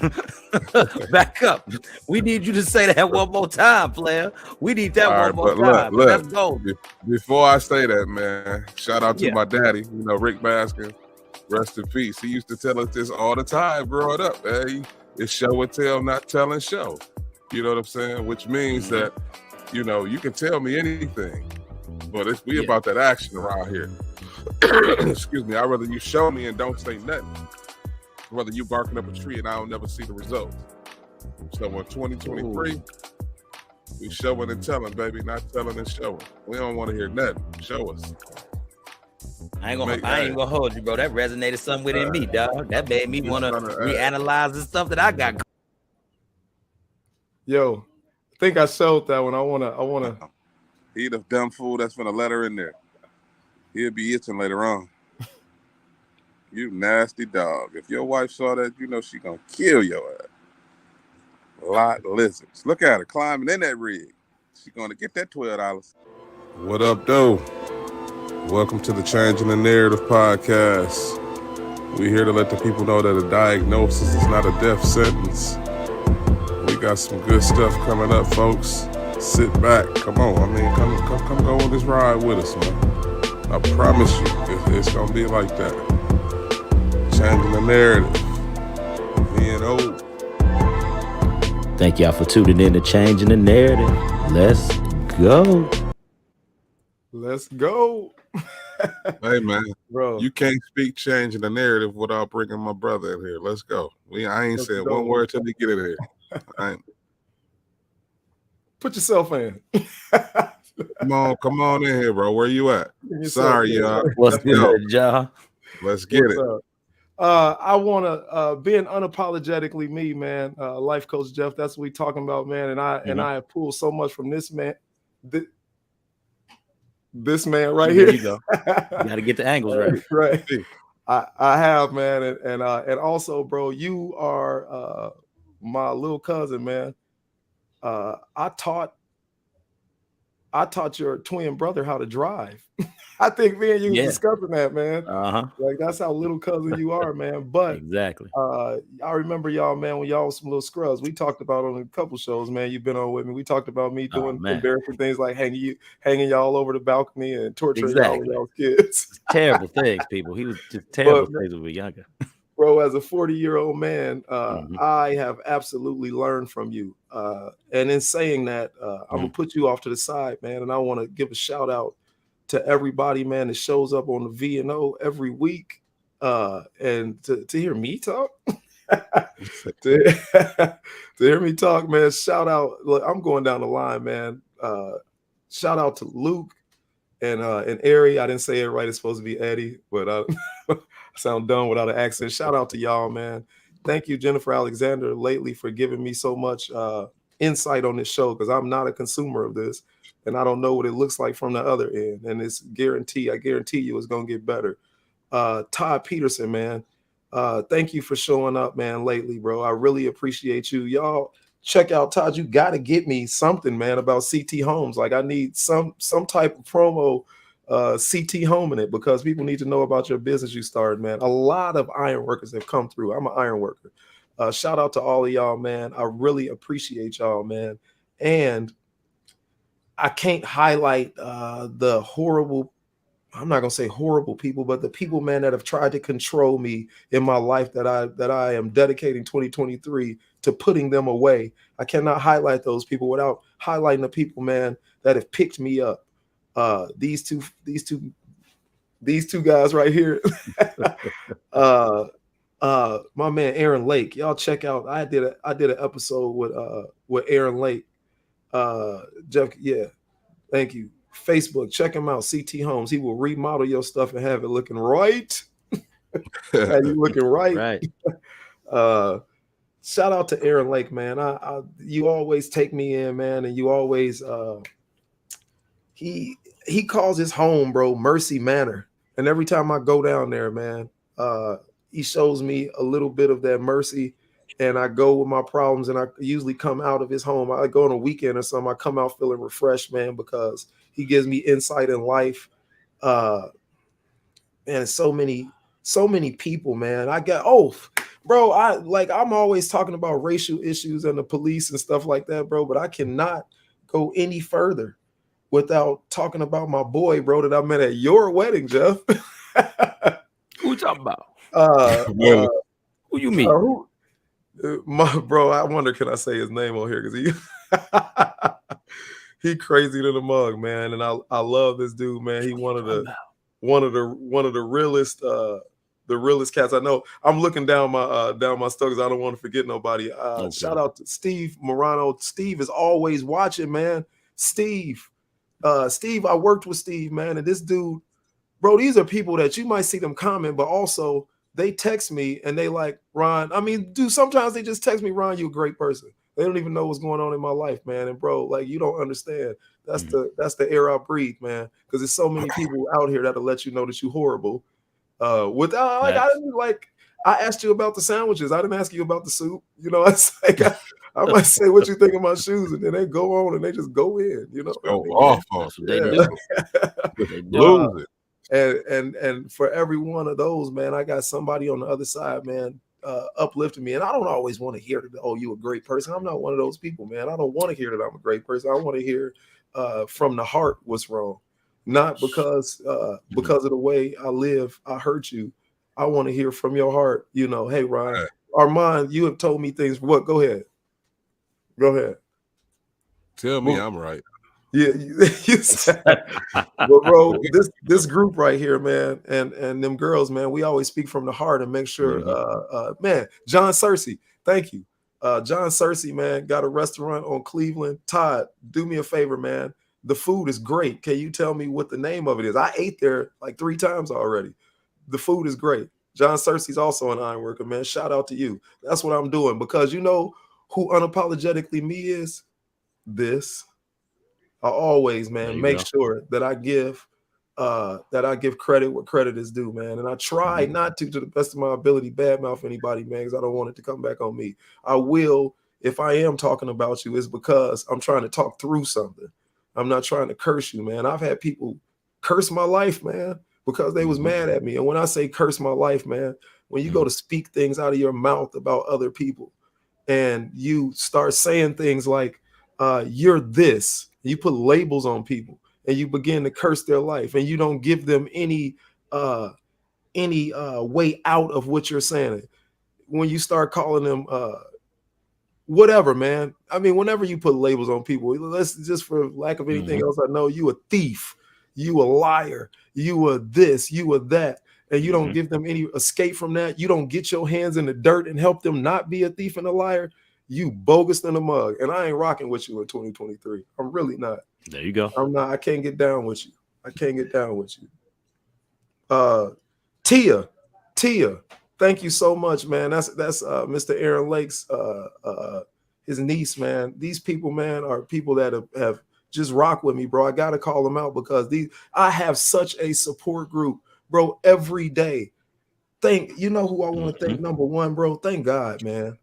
Back up. We need you to say that one more time, player. We need that one more time. Look, let's go. Before I say that, man, shout out to my daddy, you know, Rick Baskin. Rest in peace. He used to tell us this all the time growing up, man. It's show and tell, not telling show. You know what I'm saying? Which means that, you know, you can tell me anything, but we about that action around here. Excuse me. I'd rather you show me and don't say nothing. Whether you barking up a tree and I don't never see the results. So in 2023, We showing and telling, baby, not telling and showing. We don't want to hear nothing. Show us. I ain't gonna hold you, bro. That resonated something within me, dog. That made me want to reanalyze the stuff that I got. Yo, I think I showed that one. I wanna. He the dumb fool that's finna let her in there. He'll be itching later on. You nasty dog. If your wife saw that, you know she gonna kill your ass. Lot lizards. Look at her climbing in that rig. She gonna get that $12. What up, though? Welcome to the Changing the Narrative podcast. We're here to let the people know that a diagnosis is not a death sentence. We got some good stuff coming up, folks. Sit back. Come on. I mean, come go on this ride with us, man. I promise you, it's gonna be like that. Changing the narrative. Being old. Thank y'all for tuning in to Changing the Narrative. Let's go. Let's go. Hey, man. Bro. You can't speak changing the narrative without bringing my brother in here. Let's go. I ain't saying one word till we get in here. Put yourself in. Come on in here, bro. Where you at? Sorry, y'all. What's good, y'all? Let's get it. I want to being unapologetically me, man. Life coach Jeff, that's what we talking about, man. And I pull so much from this man. This man right here. There you go. You got to get the angles right. Right. I have, man, and also, bro, you are my little cousin, man. I taught your twin brother how to drive. I think me and you was discussing that, man. Like that's how little cousin you are, man. But exactly. I remember y'all, man, when y'all was some little scrubs. We talked about on a couple shows, man. You've been on with me. We talked about me doing embarrassing things like hanging y'all over the balcony and torturing y'all when y'all was kids. Terrible things, people. He was just terrible things when we were younger. Bro, as a 40-year-old man, I have absolutely learned from you. And in saying that, I'm going to put you off to the side, man. And I want to give a shout out to everybody, man, that shows up on the V&O every week. And to hear me talk, to hear me talk, man, shout out. Look, I'm going down the line, man. Shout out to Luke and Ari. I didn't say it right. It's supposed to be Eddie, but I sound dumb without an accent. Shout out to y'all, man. Thank you, Jennifer Alexander, lately for giving me so much insight on this show, because I'm not a consumer of this, and I don't know what it looks like from the other end. And I guarantee you it's going to get better. Todd Peterson, man, thank you for showing up, man, lately, bro. I really appreciate you. Y'all check out Todd. You got to get me something, man, about CT Homes. Like I need some type of promo CT Home in it, because people need to know about your business you started, man. A lot of iron workers have come through. I'm an iron worker. Shout out to all of y'all, man. I really appreciate y'all, man. And I can't highlight the horrible, I'm not gonna say horrible people, but the people, man, that have tried to control me in my life, that I am dedicating 2023 to putting them away. I cannot highlight those people without highlighting the people, man, that have picked me up. These two guys right here. My man Aaron Lake. Y'all check out. I did an episode with Aaron Lake. Jeff, yeah, thank you. Facebook, check him out. CT Homes. He will remodel your stuff and have it looking right. Have you looking right? Right. Shout out to Aaron Lake, man. You always take me in, man, and you always he calls his home, bro, Mercy Manor. And every time I go down there, man, he shows me a little bit of that mercy. And I go with my problems, and I usually come out of his home. I go on a weekend or something. I come out feeling refreshed, man, because he gives me insight in life. And so many people, man. Bro, I'm always talking about racial issues and the police and stuff like that, bro. But I cannot go any further without talking about my boy, bro, that I met at your wedding, Jeff. Who you talking about? Who you meet? My bro, I wonder, can I say his name on here? Because he crazy to the mug, man. And I love this dude, man. He one of the realest the realest cats I know. I'm looking down my stuff because I don't want to forget nobody. Okay. Shout out to Steve Morano. Steve is always watching, man. Steve, I worked with Steve, man, and this dude, bro, these are people that you might see them comment, but also they text me and they like, Ron. I mean, dude, sometimes they just text me, Ron, you a great person. They don't even know what's going on in my life, man. And bro, like, you don't understand. That's the air I breathe, man. Because there's so many people out here that'll let you know that you're horrible. Without like, I asked you about the sandwiches. I didn't ask you about the soup. You know, I might say what you think of my shoes, and then they go on and they just go in. You know, go off. That's what they do. They lose it. And for every one of those, man, I got somebody on the other side, man, uplifting me. And I don't always want to hear that, oh, you a great person. I'm not one of those people, man. I don't want to hear that I'm a great person. I want to hear from the heart what's wrong. Not because of the way I live, I hurt you. I want to hear from your heart, you know, hey, Ryan, Armond, you have told me things. What? Go ahead. Tell me I'm right. Yeah, you said, well, bro, this group right here, man, and them girls, man, we always speak from the heart and make sure, man, John Searcy, thank you. John Searcy, man, got a restaurant on Cleveland. Todd, do me a favor, man. The food is great. Can you tell me what the name of it is? I ate there like 3 times already. The food is great. John Searcy's also an iron worker, man. Shout out to you. That's what I'm doing, because you know who Unapologetically Me is? This. I always, man, make sure that I give credit where credit is due, man. And I try not to the best of my ability, badmouth anybody, man, because I don't want it to come back on me. I will, if I am talking about you, is because I'm trying to talk through something. I'm not trying to curse you, man. I've had people curse my life, man, because they was mad at me. And when I say curse my life, man, when you go to speak things out of your mouth about other people and you start saying things like, you're this, you put labels on people and you begin to curse their life and you don't give them any way out of what you're saying. When you start calling them whatever, man. I mean, whenever you put labels on people, let's just, for lack of anything else, I know you a thief, you a liar, you a this, you a that, and you don't give them any escape from that. You don't get your hands in the dirt and help them not be a thief and a liar. You bogus than a mug. And I ain't rocking with you in 2023. I'm really not. There you go. I'm not. I can't get down with you. I can't get down with you. Tia, thank you so much, man. That's Mr. Aaron Lake's his niece, man. These people, man, are people that have just rock with me, bro. I gotta call them out because I have such a support group, bro, every day. You know who I want to thank, number one, bro? Thank God, man.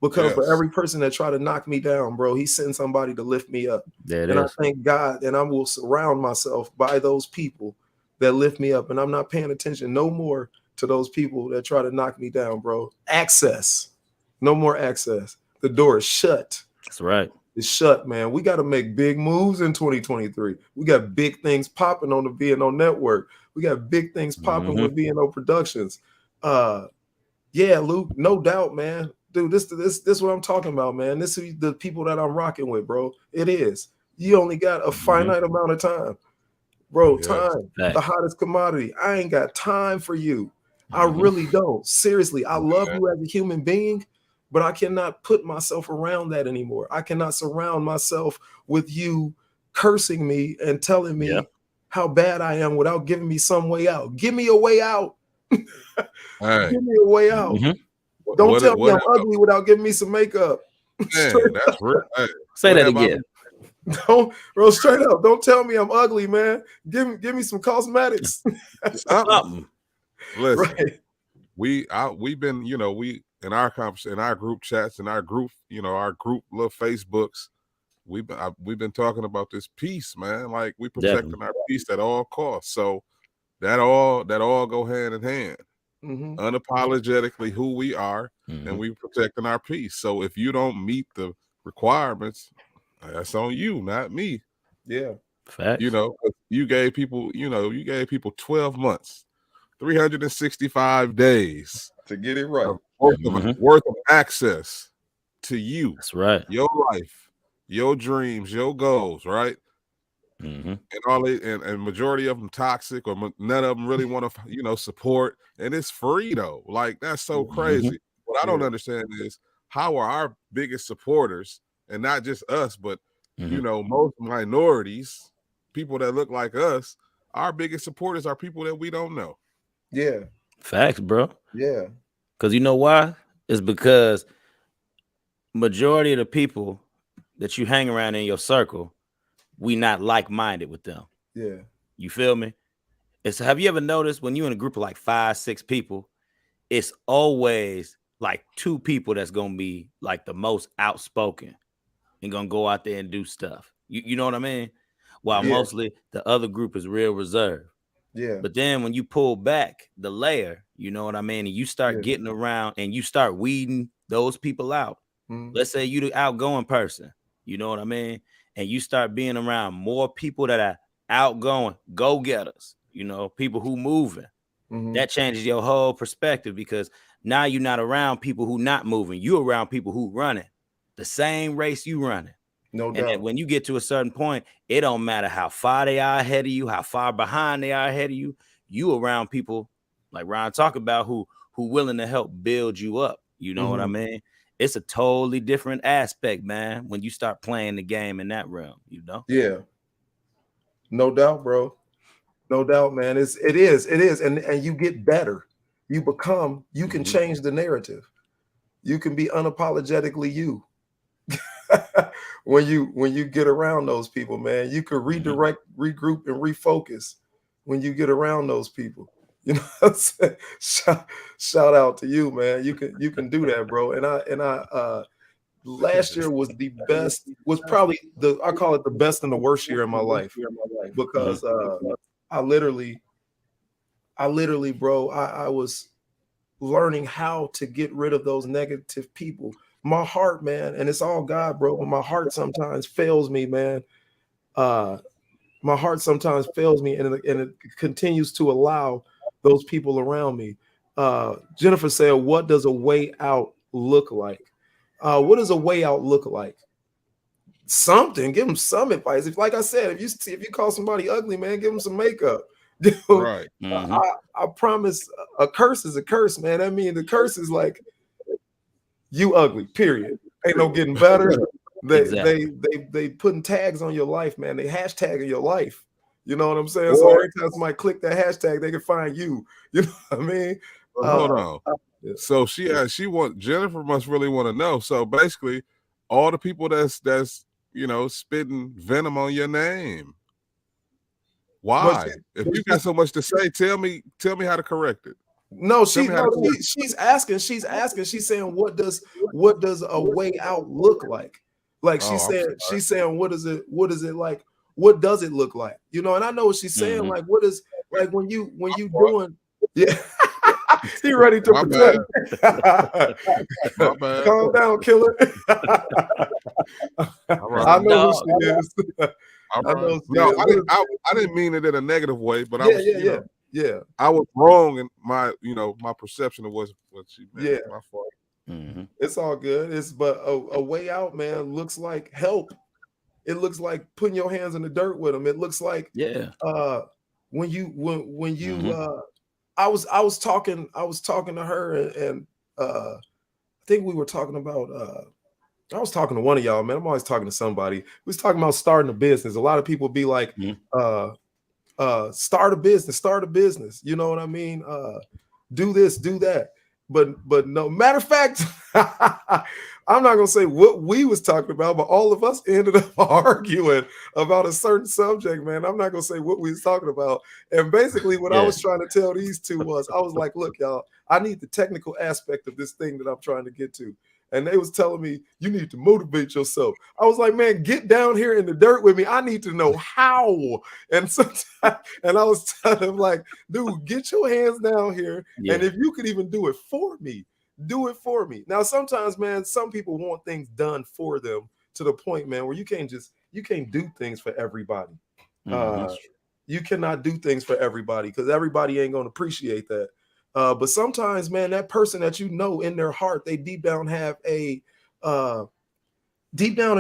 Because for every person that try to knock me down, bro, he sends somebody to lift me up. I thank God, and I will surround myself by those people that lift me up. And I'm not paying attention no more to those people that try to knock me down, bro. Access. No more access. The door is shut. That's right. It's shut, man. We got to make big moves in 2023. We got big things popping on the VNO network. We got big things popping with VNO Productions. Yeah, Luke, no doubt, man. Dude, this what I'm talking about, man. This is the people that I'm rocking with, bro. It is. You only got a finite amount of time, bro. Time, the hottest commodity. I ain't got time for you. I really don't. Seriously, I love you as a human being, but I cannot put myself around that anymore. I cannot surround myself with you cursing me and telling me how bad I am without giving me some way out. Give me a way out. Give me a way out. Don't tell me I'm ugly without giving me some makeup. Man, that's real. Hey, say that again. Don't, bro, straight up. Don't tell me I'm ugly, man. Give me some cosmetics. Listen, right. we've been, you know, we in our group chats, in our group, you know, our group little Facebooks, we've been talking about this peace, man. Like we protecting our peace at all costs. So that all go hand in hand. Unapologetically who we are, and we protecting our peace. So if you don't meet the requirements, that's on you, not me. Yeah. Facts. You know, you gave people 12 months, 365 days to get it right. Worth of access to you. That's right. Your life, your dreams, your goals, right? Mm-hmm. and all they and majority of them toxic, or none of them really want to support, and it's free though. Like, that's so crazy. What I don't understand is, how are our biggest supporters, and not just us, but most minorities, people that look like us, our biggest supporters are people that we don't know. Yeah. Facts, bro. Yeah. Because you know why? It's because majority of the people that you hang around in your circle, we not like-minded with them. Yeah. You feel me? Have you ever noticed when you're in a group of like 5, 6 people, it's always like 2 people that's gonna be like the most outspoken and gonna go out there and do stuff. You know what I mean? While mostly the other group is real reserved. Yeah. But then when you pull back the layer, you know what I mean, and you start getting around and you start weeding those people out. Let's say you the outgoing person, you know what I mean? And you start being around more people that are outgoing, go-getters, people who moving. That changes your whole perspective, because now you're not around people who not moving. You're around people who running the same race you running. No doubt. And then when you get to a certain point, it don't matter how far they are ahead of you, how far behind they are ahead of you. You around people like Ron talk about who willing to help build you up. You know what I mean? It's a totally different aspect, man, when you start playing the game in that realm, Yeah. No doubt, bro. No doubt, man. It is. And you get better. You can change the narrative. You can be unapologetically you. when you get around those people, man, you can redirect, regroup, and refocus when you get around those people. You know what I'm saying? Shout out to you, man. You can do that, bro. And I last year was the best, was probably I call it the best and the worst year in my life, because I literally, bro, I was learning how to get rid of those negative people. My heart, man, and it's all God, bro, but my heart sometimes fails me, man. My heart sometimes fails me, and it continues to allow those people around me. Jennifer said, what does a way out look like? What does a way out look like? Something. Give them some advice. If, like I said, if you call somebody ugly, man, give them some makeup. Right. I promise, a curse is a curse, man. I mean, the curse is like, you ugly, period. Ain't no getting better. They putting tags on your life, man. They hashtagging your life. You know what I'm saying? So every time somebody click that hashtag, they can find you. You know what I mean? Hold on. So Jennifer must really want to know. So basically, all the people that's spitting venom on your name. Why? If you got so much to say, tell me how to correct it. No, she's asking. She's saying, what does a way out look like? Like she's saying, what is it like? What does it look like? You know, and I know what she's saying. Like, what is, like, when you doing, yeah. He ready to protect. Calm down, killer. I know who she is. I didn't mean it in a negative way, but yeah. I was wrong in my my perception of what she meant. Yeah, my fault. It's all good. But a way out, man, looks like help. It looks like putting your hands in the dirt with them. It looks like when you I was talking to her, and I think we were talking about I was talking to one of y'all, man. I'm always talking to somebody. We was talking about starting a business. A lot of people be like, start a business. You know what I mean? Do this, do that. But no, matter of fact, I'm not gonna say what we was talking about, but all of us ended up arguing about a certain subject, man. I'm not gonna say what we was talking about. And basically what I was trying to tell these two was, I was like, look, y'all, I need the technical aspect of this thing that I'm trying to get to. And they was telling me, you need to motivate yourself. I was like, man, get down here in the dirt with me. I need to know how. And and I was telling them, like, dude, get your hands down here. Yeah. And if you could even do it for me, do it for me. Now, sometimes, man, some people want things done for them to the point, man, where you can't do things for everybody. You cannot do things for everybody, because everybody ain't going to appreciate that. But sometimes, man, that person that in their heart, they deep down in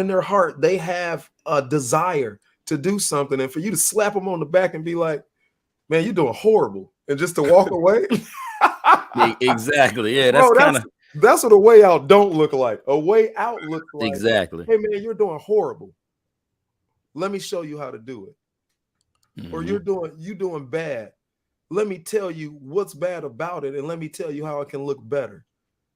their heart, they have a desire to do something, and for you to slap them on the back and be like, man, you're doing horrible, and just to walk away. Exactly. Yeah, that's kind of that's what a way out don't look like. A way out looks like, exactly. hey man, you're doing horrible. Let me show you how to do it. Or you're doing bad. Let me tell you what's bad about it, and let me tell you how it can look better.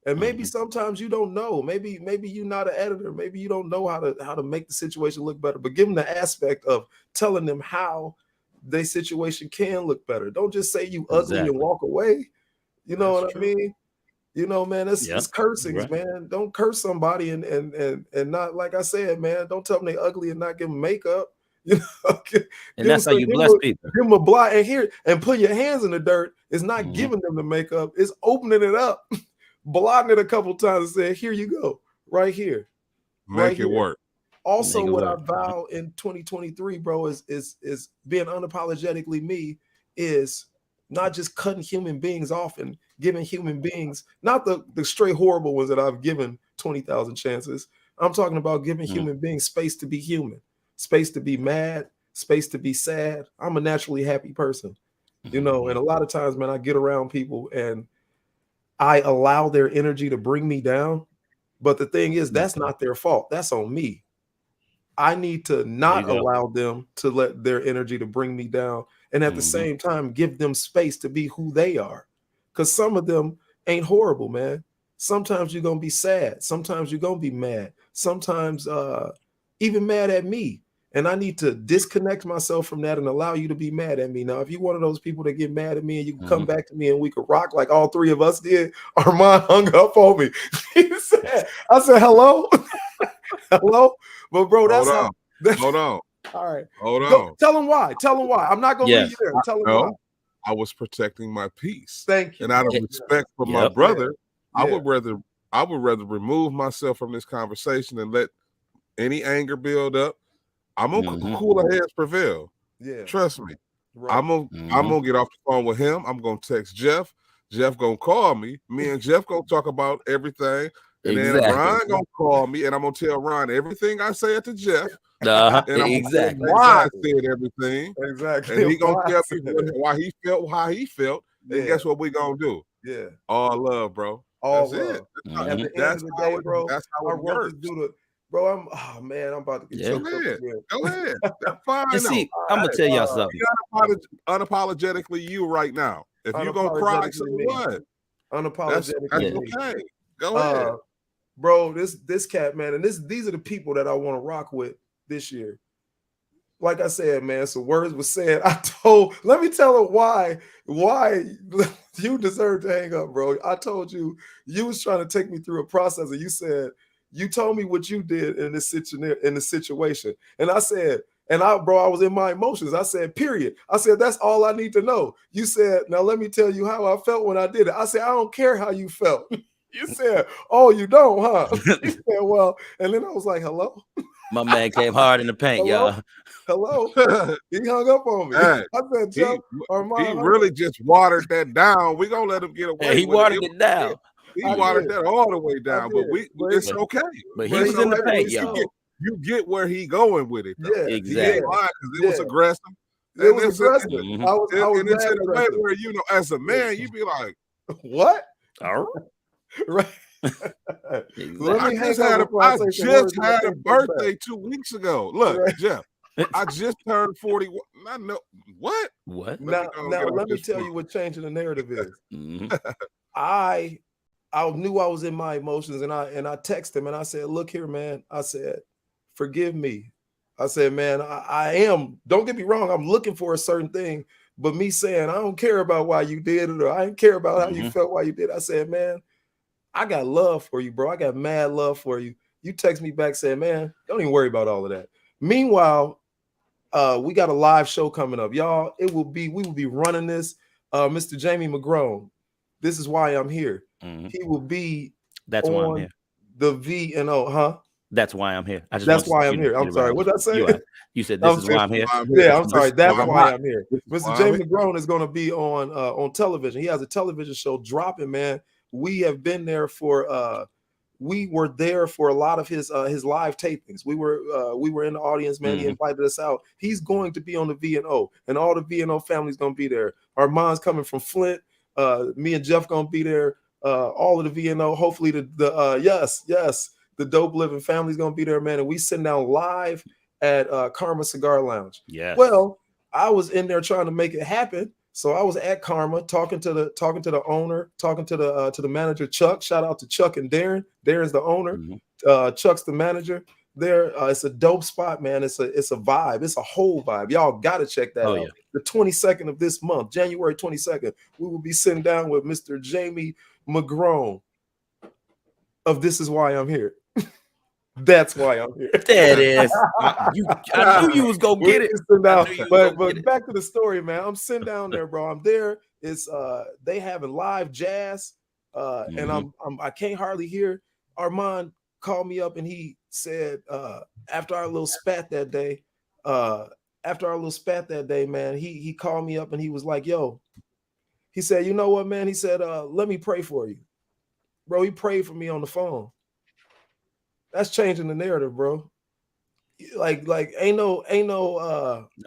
And maybe sometimes you don't know. Maybe you're not an editor. Maybe you don't know how to make the situation look better. But give them the aspect of telling them how their situation can look better. Don't just say you ugly and walk away. You know what I mean? You know, man, it's cursings, man. Don't curse somebody and not, like I said, man, don't tell them they ugly and not give them makeup. You know, and that's how you bless people. Give them a block and put your hands in the dirt. It's not giving them the makeup. It's opening it up, blotting it a couple times and saying, here you go, right here. Make it work. Also, what I vow in 2023, bro, is being unapologetically me, is not just cutting human beings off and giving human beings, not the straight horrible ones that I've given 20,000 chances. I'm talking about giving human beings space to be human, space to be mad, space to be sad. I'm a naturally happy person, you know, and a lot of times, man, I get around people and I allow their energy to bring me down. But the thing is, that's not their fault. That's on me. I need to not allow them to let their energy to bring me down. And at the same time, give them space to be who they are. Because some of them ain't horrible, man. Sometimes you're going to be sad. Sometimes you're going to be mad. Sometimes even mad at me. And I need to disconnect myself from that and allow you to be mad at me. Now, if you're one of those people that get mad at me and you can come back to me and we could rock like all three of us did, Armond hung up on me. I said, hello? Hello? But bro, that's Hold on. All right. Hold on. Tell them why. Tell them why. I'm not going to leave you there. Tell them why. I was protecting my peace. Thank you. And out of respect for my brother, I would rather remove myself from this conversation and let any anger build up. I'm gonna cooler heads prevail. Yeah, trust me. Right. I'm gonna get off the phone with him. I'm gonna text Jeff. Jeff gonna call me. Me and Jeff gonna talk about everything. And then Ryan gonna call me, and I'm gonna tell Ryan everything I said to Jeff. And I'm gonna tell why I said everything. Exactly. And he gonna tell me why he felt how he felt. And guess what we gonna do? Yeah. All love, bro. All that's love. It. At the end of the day, bro, that's how it works. Bro, I'm about to get choked up again. Go ahead. That's fine. And see, I'm gonna tell y'all something. You unapologetically you right now. If you're gonna cry, so what? Unapologetically, that's okay. Go ahead. Bro, this cat, man, and these are the people that I want to rock with this year. Like I said, man, some words were said. Let me tell her why you deserve to hang up, bro. I told you was trying to take me through a process, and you said, you told me what you did in this situation. And I said, I was in my emotions. I said, period. I said, that's all I need to know. You said, now let me tell you how I felt when I did it. I said, I don't care how you felt. You said, oh, you don't, huh? You said, well, and then I was like, hello? My man came hard in the paint, y'all. Hello? He hung up on me. Hey, I said, Jeff, he really just watered that down. We're going to let him get away with it. He watered it down. He watered that all the way down, but it's okay. But he was in the paint, y'all. You get where he going with it. Though. Yeah, exactly. It was aggressive. It was aggressive. I was it's in a way where, you know, as a man, you be like, what? All right. Exactly. I just had a birthday 2 weeks ago. Look, Jeff, I just turned 41. I know what? Now let me tell you what changing the narrative is. I knew I was in my emotions, and I texted him and I said, look here, man. I said, forgive me. I said, man, I am, don't get me wrong, I'm looking for a certain thing, but me saying, I don't care about why you did it, or I didn't care about how you felt while you did it. I said, man, I got love for you, bro. I got mad love for you. You text me back saying, man, don't even worry about all of that. Meanwhile, we got a live show coming up. Y'all, we will be running this. Mr. Jamie McGrone, This Is Why I'm Here. He will be That's why I'm here. The VNO, huh? That's why I'm here. That's why I'm here. I'm sorry. What did I say? You said this is why I'm here. Yeah, I'm sorry. That's why I'm here. Mr. Jamie McGrone is going to be on television. He has a television show dropping, man. We have been there for we were there for a lot of his live tapings. We were in the audience, man. He invited us out. He's going to be on the VNO, and all the VNO family's gonna be there. Armand's coming from Flint. Me and Jeff gonna be there. All of the VNO. Hopefully the Dope Living family's gonna be there, man. And we sitting down live at Karma Cigar Lounge. Yeah. Well, I was in there trying to make it happen. So I was at Karma talking to the owner, talking to the manager, Chuck. Shout out to Chuck and Darren. Darren's the owner. Chuck's the manager. There, it's a dope spot, man. It's a vibe. It's a whole vibe. Y'all gotta check that out. Yeah. The 22nd of this month, January 22nd, we will be sitting down with Mr. Jamie McGrone of This Is Why I'm Here. That's why I'm here. There it is. I knew you was gonna get it. But back to the story, man. I'm sitting down there, bro. I'm there. It's they having live jazz, and I can't hardly hear. Armand called me up and he said after our little spat that day, man, he called me up and he was like, "Yo," he said, "You know what, man?" He said, "Let me pray for you, bro." He prayed for me on the phone. That's changing the narrative, bro. Like ain't no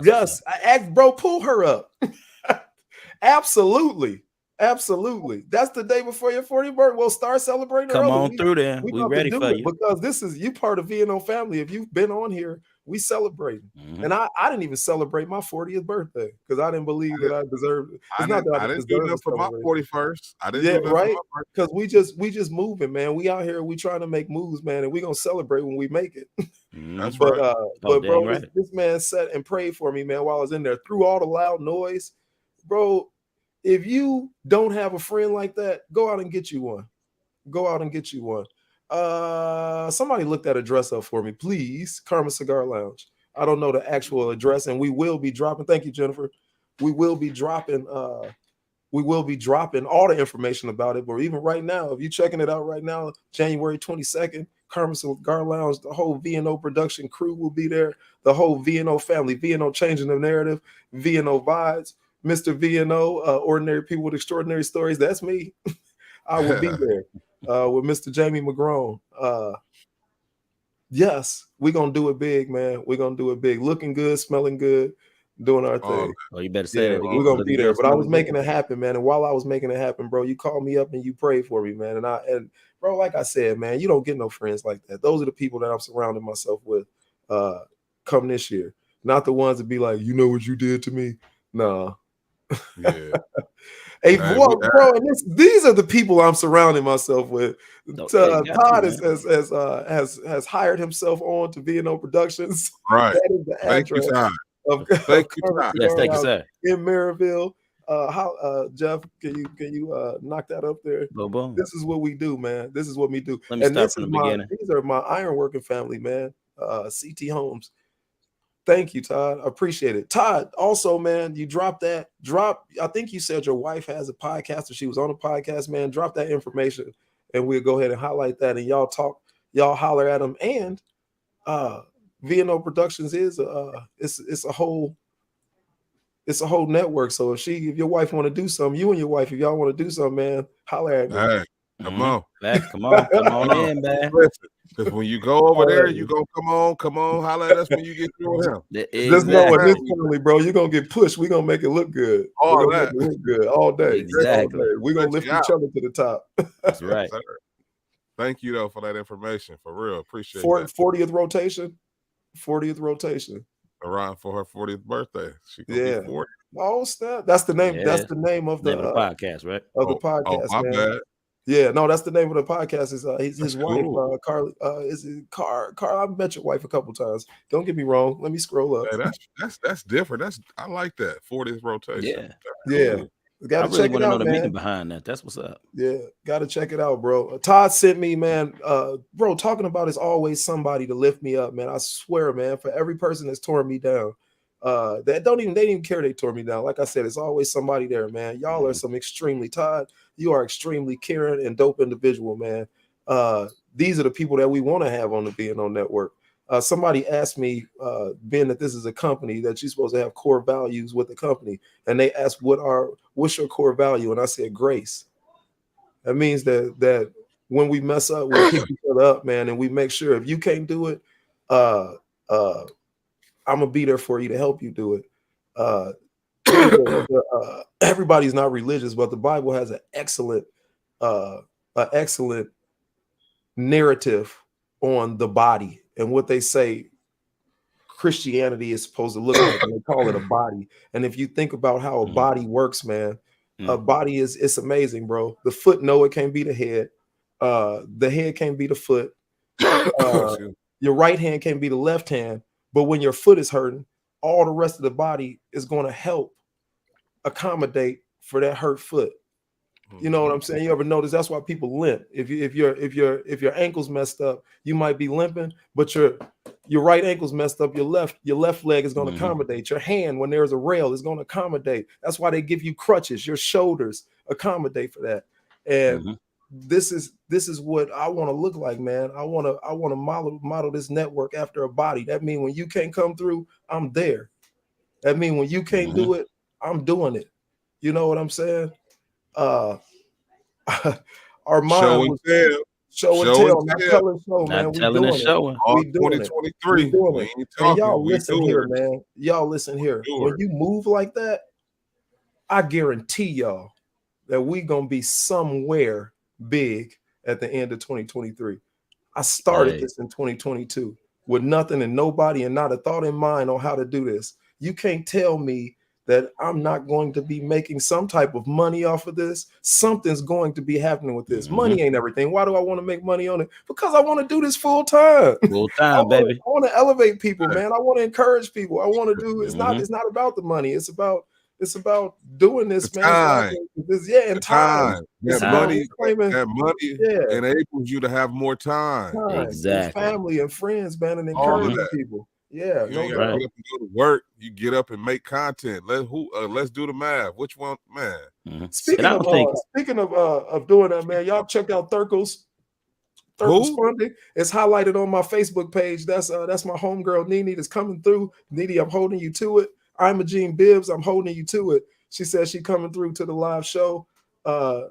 yes. I asked, bro, pull her up. Absolutely. That's the day before your 40th birthday. We'll start celebrating. Come on through there. We ready for you. Because this is you part of VNO family. If you've been on here, we celebrating. And I didn't even celebrate my 40th birthday because I didn't believe that I deserved it. It's not that I didn't do that for my 41st. I didn't do that right? Because we just moving, man. We out here, we trying to make moves, man, and we gonna celebrate when we make it. That's right. But bro, this man sat and prayed for me, man, while I was in there through all the loud noise. Bro, if you don't have a friend like that, go out and get you one. Somebody look that address up for me, please. Karma Cigar Lounge. I don't know the actual address, and we will be dropping. Thank you, Jennifer. We will be dropping all the information about it. But even right now, if you're checking it out right now, January 22nd, Karma Cigar Lounge, the whole VNO production crew will be there. The whole VNO family, VNO changing the narrative, VNO vibes, Mr. VNO, ordinary people with extraordinary stories. That's me. I will be there with Mr. Jamie McGrone. Yes, we're gonna do it big, man. We're gonna do it big. Looking good, smelling good, doing our thing. Oh, you better say that again. We're gonna be there. But I was making it happen, man. And while I was making it happen, bro, you called me up and you prayed for me, man. And bro, like I said, man, you don't get no friends like that. Those are the people that I'm surrounding myself with come this year. Not the ones that be like, you know what you did to me? Nah. Yeah. Bro, and these are the people I'm surrounding myself with. Todd has hired himself on to VNO Productions. Right. That is the address Thank you, Todd. Yes, thank you, sir. In Maryville. Jeff, can you knock that up there? Boom, boom. This is what we do, man. This is what we do. Let me start from the beginning. These are my ironworking family, man. CT Homes. Thank you, Todd. I appreciate it. Todd, also, man, you dropped that. I think you said your wife has a podcast or she was on a podcast, man. Drop that information and we'll go ahead and highlight that. And y'all holler at them. And VNO Productions is it's a whole network. So if your wife want to do something, you and your wife, if y'all want to do something, man, holler at me. Hey, come on. Come on in, man. Because when you go over there, you go, come on, holler at us when you get through him. Just know in this family, bro, you're gonna get pushed. We're gonna make it look good. All that. Make it look good all day. Exactly. All day. We're gonna lift each other to the top. That's right. Thank you though for that information. For real. Appreciate it. 40th rotation. Around for her 40th birthday. She could be 40. Oh, snap. That's the name. Yeah. That's the name of the podcast, right? Of the podcast. My man. bad. Yeah, no, that's the name of the podcast. Is his wife, Carly? Is it Carl? I've met your wife a couple times. Don't get me wrong. Let me scroll up. Hey, that's different. I like that 40th rotation. Yeah. I really want to know the meaning behind that. That's what's up. Yeah, got to check it out, bro. Todd sent me, man. Bro, talking about is always somebody to lift me up, man. I swear, man. For every person that's torn me down, they didn't even care they tore me down. Like I said, it's always somebody there, man. Y'all are some extremely Todd. You are extremely caring and dope individual, man. These are the people that we want to have on the VNO network. Somebody asked me, being that this is a company, that you're supposed to have core values with the company, and they asked, what's your core value? And I said, grace. That means that when we mess up, we pick each other up, man, and we make sure if you can't do it, I'm gonna be there for you to help you do it. Everybody's not religious, but the Bible has an excellent narrative on the body and what they say Christianity is supposed to look like, and they call it a body. And if you think about how a body works, man, a body it's amazing, bro. The foot, no, it can't be the head. The head can't be the foot. Your right hand can't be the left hand. But when your foot is hurting, all the rest of the body is going to help accommodate for that hurt foot. You know what I'm saying? You ever notice that's why people limp? If your ankle's messed up, you might be limping, but your right ankle's messed up, your left leg is going to accommodate. Your hand, when there's a rail, is going to accommodate. That's why they give you crutches. Your shoulders accommodate for that. And this is what I want to look like, man. I want to model this network after a body. That means when you can't come through, I'm there. That means when you can't do it, I'm doing it. You know what I'm saying? Armond show and tell, not telling show, man. Not telling and showing. All 2023. And y'all listen here, man. Y'all listen here. When you move like that, I guarantee y'all that we gonna be somewhere big at the end of 2023. I started this in 2022 with nothing and nobody and not a thought in mind on how to do this. You can't tell me that I'm not going to be making some type of money off of this. Something's going to be happening with this. Money ain't everything. Why do I want to make money on it? Because I want to do this full time. Full time, baby. I want to elevate people, man. I want to encourage people. I want to do. It's not about the money. It's about doing this, man. Time. And time. That money enables you to have more time. Exactly. And family and friends, man, and encouraging people. Yeah, you ain't gotta get up and go to work. You get up and make content. Let's do the math. Which one, man? Speaking of doing that, man, y'all check out Thurkle's funding. It's highlighted on my Facebook page. That's my homegirl Nene that's coming through. Nene, I'm holding you to it. I'm a Gene Bibbs. I'm holding you to it. She says she coming through to the live show. Bring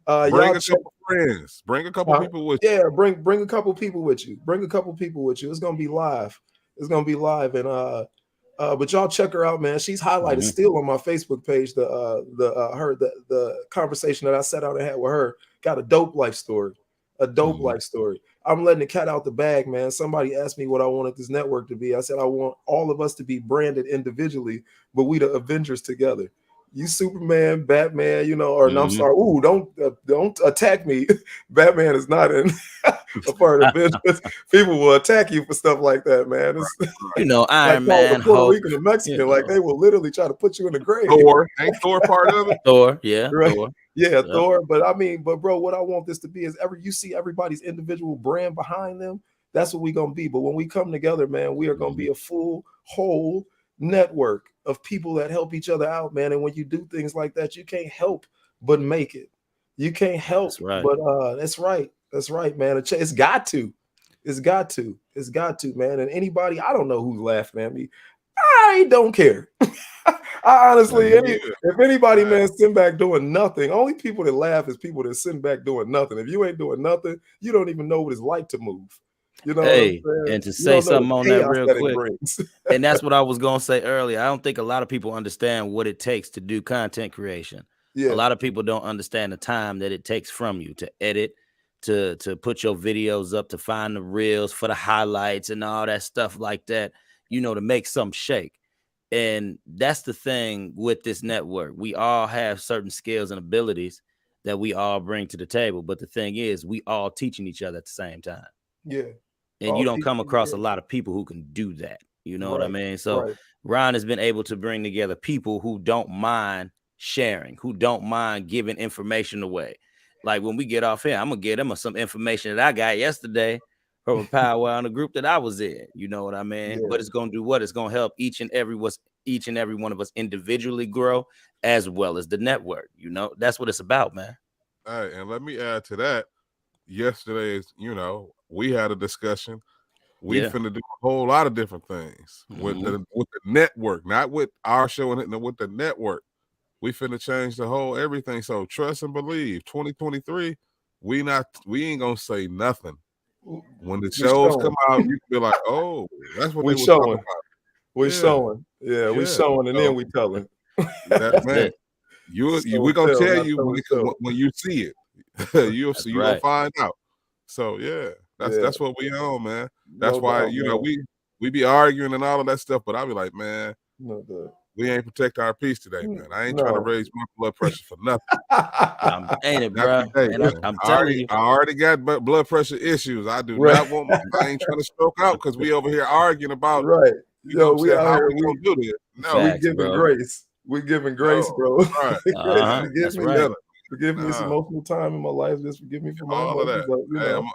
a couple friends. Bring a couple people with you. Yeah, bring a couple people with you. Bring a couple people with you. It's gonna be live. It's gonna be live, and but y'all check her out, man. She's highlighted still on my Facebook page. The conversation that I sat out and had with her got a dope life story. Life story. I'm letting the cat out the bag, man. Somebody asked me what I wanted this network to be. I said I want all of us to be branded individually, but we the Avengers together. You Superman, Batman, I'm sorry. Ooh, don't attack me. Batman is not in a part of business. People will attack you for stuff like that, man. It's, Iron Man, Puerto Rican and Mexican, like they will literally try to put you in the grave. Thor, ain't Thor part of it? Thor, yeah, right? Thor. Yeah, Thor. But bro, what I want this to be is you see everybody's individual brand behind them. That's what we're gonna be. But when we come together, man, we are gonna be a full, whole network of people that help each other out, man. And when you do things like that, you can't help but make it. You can't help but that's right, man. It's got to, man. And anybody, I don't know who's laughing at me. I don't care. I honestly, if anybody, man, sitting back doing nothing, only people that laugh is people that sitting back doing nothing. If you ain't doing nothing, you don't even know what it's like to move. You know, and to say something on that real quick, and that's what I was gonna say earlier. I don't think a lot of people understand what it takes to do content creation. Yeah. A lot of people don't understand the time that it takes from you to edit, to put your videos up, to find the reels for the highlights and all that stuff like that, to make something shake. And that's the thing with this network. We all have certain skills and abilities that we all bring to the table. But the thing is, we all teaching each other at the same time. Yeah. And you don't come across a lot of people who can do that. You know what I mean? So Ron has been able to bring together people who don't mind sharing, who don't mind giving information away. Like when we get off here, I'm going to give them some information that I got yesterday from a powwow in the group that I was in. You know what I mean? Yeah. But it's going to do what? It's going to help each and every one of us individually grow, as well as the network. That's what it's about, man. All right. And let me add to that. Yesterday, we had a discussion. We finna do a whole lot of different things with the network, not with our show and with the network. We finna change the whole everything. So trust and believe. 2023, we ain't gonna say nothing. When the We shows showing. come out, you can be like, oh, that's what We they were talking showing. about. We Yeah. showing. Yeah, we Yeah. showing, and So, then we telling. that man, it. we're gonna tell, tell not you tell and show. when you see it. You'll see, you're right. gonna find out. So yeah, that's what we on, man. That's No why doubt, you know man. we be arguing and all of that stuff, but I be like, man, No doubt. we ain't protect our peace today, man. I ain't trying to No. raise my blood pressure for nothing. Ain't it, Not bro? today, And man. I'm I telling you, already got blood pressure issues. I do Right. not want. I ain't trying to stroke out because we over here arguing about, Right. you know, Yo, what I'm we saying, out how here. we gonna do this. No, We Facts, giving bro. grace. We giving grace, No, bro. right. Forgive That's me. right. Forgive me. It's Nah. emotional time in my life. Just forgive me for my all of emotions. that. But, you know.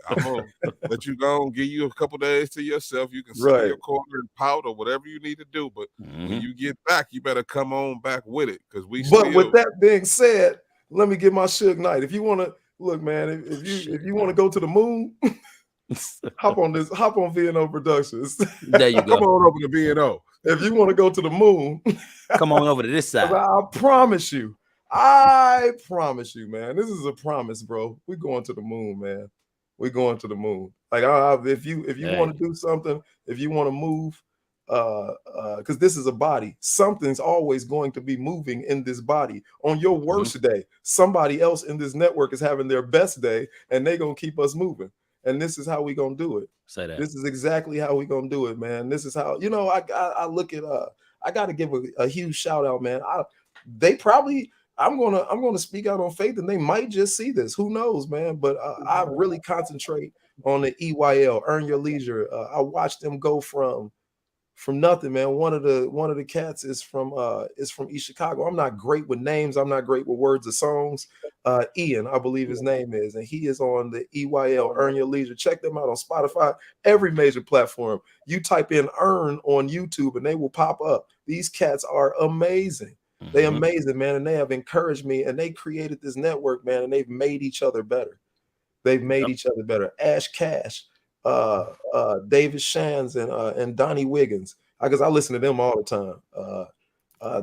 I'm gonna let you go and give you a couple days to yourself. You can sit in Right. your corner and pout or whatever you need to do. But Mhm. when you get back, you better come on back with it because we But still. with that being said, let me get my Suge Knight. If you want to look, man, if you want to go to the moon, hop on VNO Productions. There you Come go. on over to B&O. If you want to go to the moon, Come on over to this side. I promise you, man. This is a promise, bro. We're going to the moon, man. We're going to the moon. Like, if you want to do something, if you want to move, because this is a body, something's always going to be moving in this body. On your worst day, somebody else in this network is having their best day, and they're gonna keep us moving. And this is how we gonna do it. Say that. This is exactly how we gonna do it, man. This is how, I look at I gotta give a huge shout out, man. I'm gonna speak out on faith, and they might just see this. Who knows, man? But I really concentrate on the EYL, Earn Your Leisure. I watched them go from nothing, man. One of the cats is from East Chicago. I'm not great with names. I'm not great with words of songs. Ian, I believe his name is, and he is on the EYL, Earn Your Leisure. Check them out on Spotify, every major platform. You type in Earn on YouTube, and they will pop up. These cats are amazing. They amazing, man, and they have encouraged me, and they created this network, man, and they've made each other better. They've made each other better. Ash Cash, David Shands, and Donnie Wiggins, because I listen to them all the time.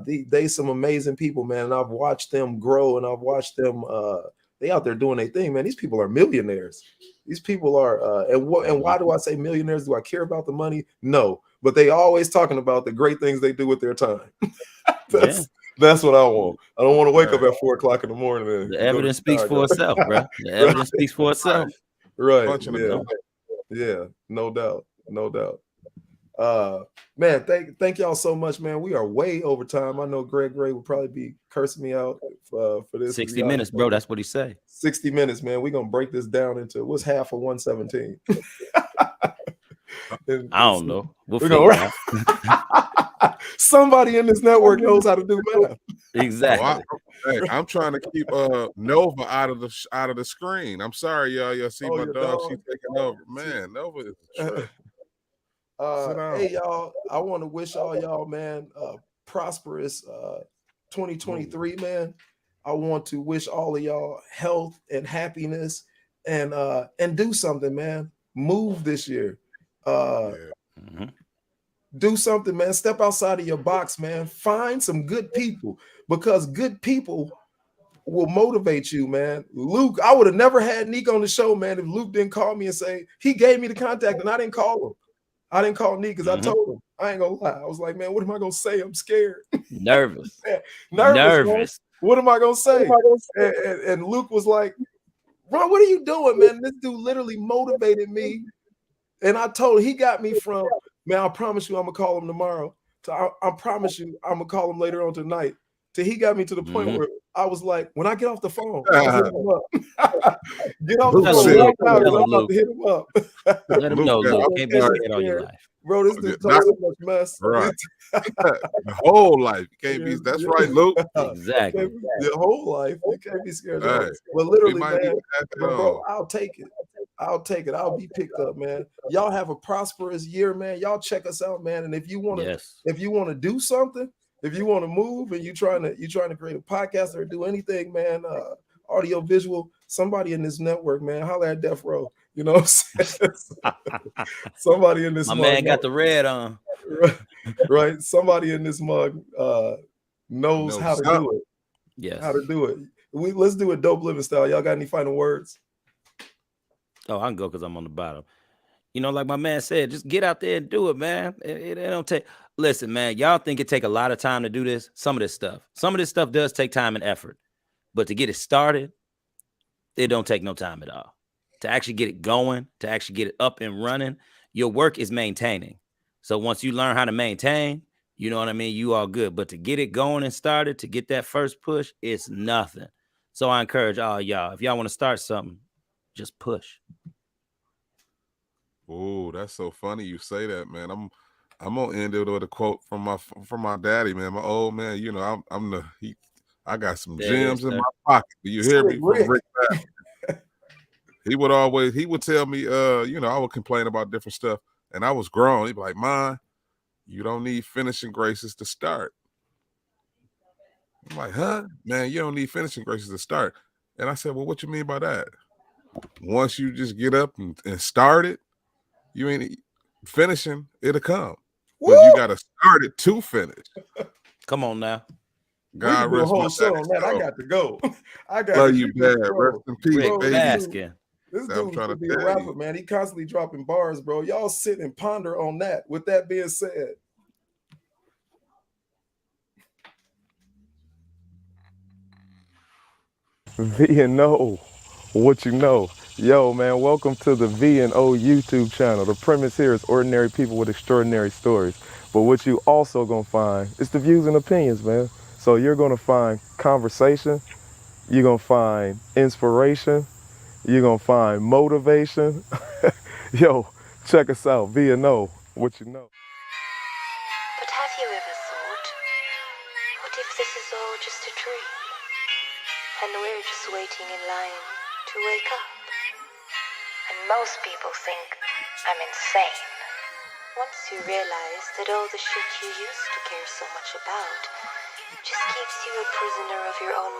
They some amazing people, man, and I've watched them grow, and I've watched them. They out there doing their thing, man. These people are millionaires. These people are, and why do I say millionaires? Do I care about the money? No, but they always talking about the great things they do with their time. That's what I want. I don't want to wake up at 4 o'clock in the morning. And the evidence speaks for itself, bro. The evidence speaks for itself. Right. Yeah. No doubt. Man, thank y'all so much, man. We are way over time. I know Greg Gray will probably be cursing me out for this. 60 minutes, bro. That's what he say. 60 minutes, man. We're gonna break this down into what's half of 117. I don't know. We'll figure it out. Somebody in this network knows how to do math. Exactly. I'm trying to keep Nova out of the screen. I'm sorry, y'all. Y'all see my dog? She's taking over. Man, Nova is a trip. Hey, y'all. I want to wish all y'all, man, prosperous 2023, man. I want to wish all of y'all health and happiness, and do something, man. Move this year. Do something, man. Step outside of your box, man. Find some good people, because good people will motivate you, man. Luke, I would have never had Neek on the show, man, if Luke didn't call me and say he gave me the contact, and I didn't call him. I didn't call Neek because I told him. I ain't gonna lie. I was like, man, what am I gonna say? I'm scared. Nervous. Nervous. What am I gonna say? And Luke was like, Ron, what are you doing, man? This dude literally motivated me. And I told him, he got me from, man, I promise you I'm gonna call him tomorrow. So I promise you I'm gonna call him later on tonight. Till he got me to the point where I was like, when I get off the phone, I'll hit him up. Get off the phone right now, I'm about to hit him up. Let him know, Luke. Can't be scared all your life. Bro, this dude talks so much mess. Right. The whole life. You can't be. That's right, Luke. Exactly. Your whole life. You can't be scared. Right. But literally, man, bro, I'll take it. I'll be picked up, man. Y'all have a prosperous year, man. Y'all check us out, man. And if you want to do something, if you want to move, and you're trying to create a podcast or do anything, man, audio, visual, somebody in this network, man, holler at Death Row. You know what I'm saying? Somebody in this my mug, man got the red on. Right. Somebody in this mug knows how to do it. Yes. How to do it. Let's do it dope living style. Y'all got any final words? Oh, I can go because I'm on the bottom. You know, like my man said, just get out there and do it, man. It don't take. Listen, man, y'all think it take a lot of time to do this? Some of this stuff does take time and effort. But to get it started, it don't take no time at all. To actually get it going, to actually get it up and running, your work is maintaining. So once you learn how to maintain, you know what I mean? You all good. But to get it going and started, to get that first push, it's nothing. So I encourage all y'all, if y'all want to start something, just push. Oh, that's so funny you say that, man. I'm gonna end it with a quote from my daddy, man. My old man. You know, I got some gems in my pocket. Do you hear me? From Rick Baskin. He would tell me, you know, I would complain about different stuff, and I was grown. He'd be like, "Man, you don't need finishing graces to start." I'm like, "Huh, man? You don't need finishing graces to start." And I said, "Well, what you mean by that?" Once you just get up and start it, you ain't finishing, it'll come. Woo! But you got to start it to finish. Come on now. God we can do a rest whole my show daddy on that. I soul. got to go. I got Love to you, go, Dad. bro. Rest in peace, Rick baby. Baskin. This I'm dude trying to should be a tell rapper, you. man. He constantly dropping bars, bro. Y'all sit and ponder on that. With that being said, V&O, what you know? Yo, man, welcome to the V&O YouTube channel. The premise here is ordinary people with extraordinary stories. But what you also gonna find is the views and opinions, man. So you're gonna find conversation, you're gonna find inspiration, you're gonna find motivation. Yo, check us out, V&O, what you know? But have you ever thought, what if this is all just a dream? And we're just waiting in line to wake up? And most people think I'm insane. Once you realize that all the shit you used to care so much about just keeps you a prisoner of your own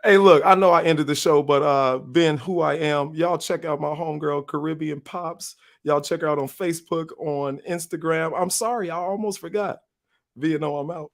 Hey, look, I know I ended the show, but being who I am, y'all check out my homegirl, Caribbean Pops. Y'all check her out on Facebook, on Instagram. I'm sorry, I almost forgot. V&O, I'm out.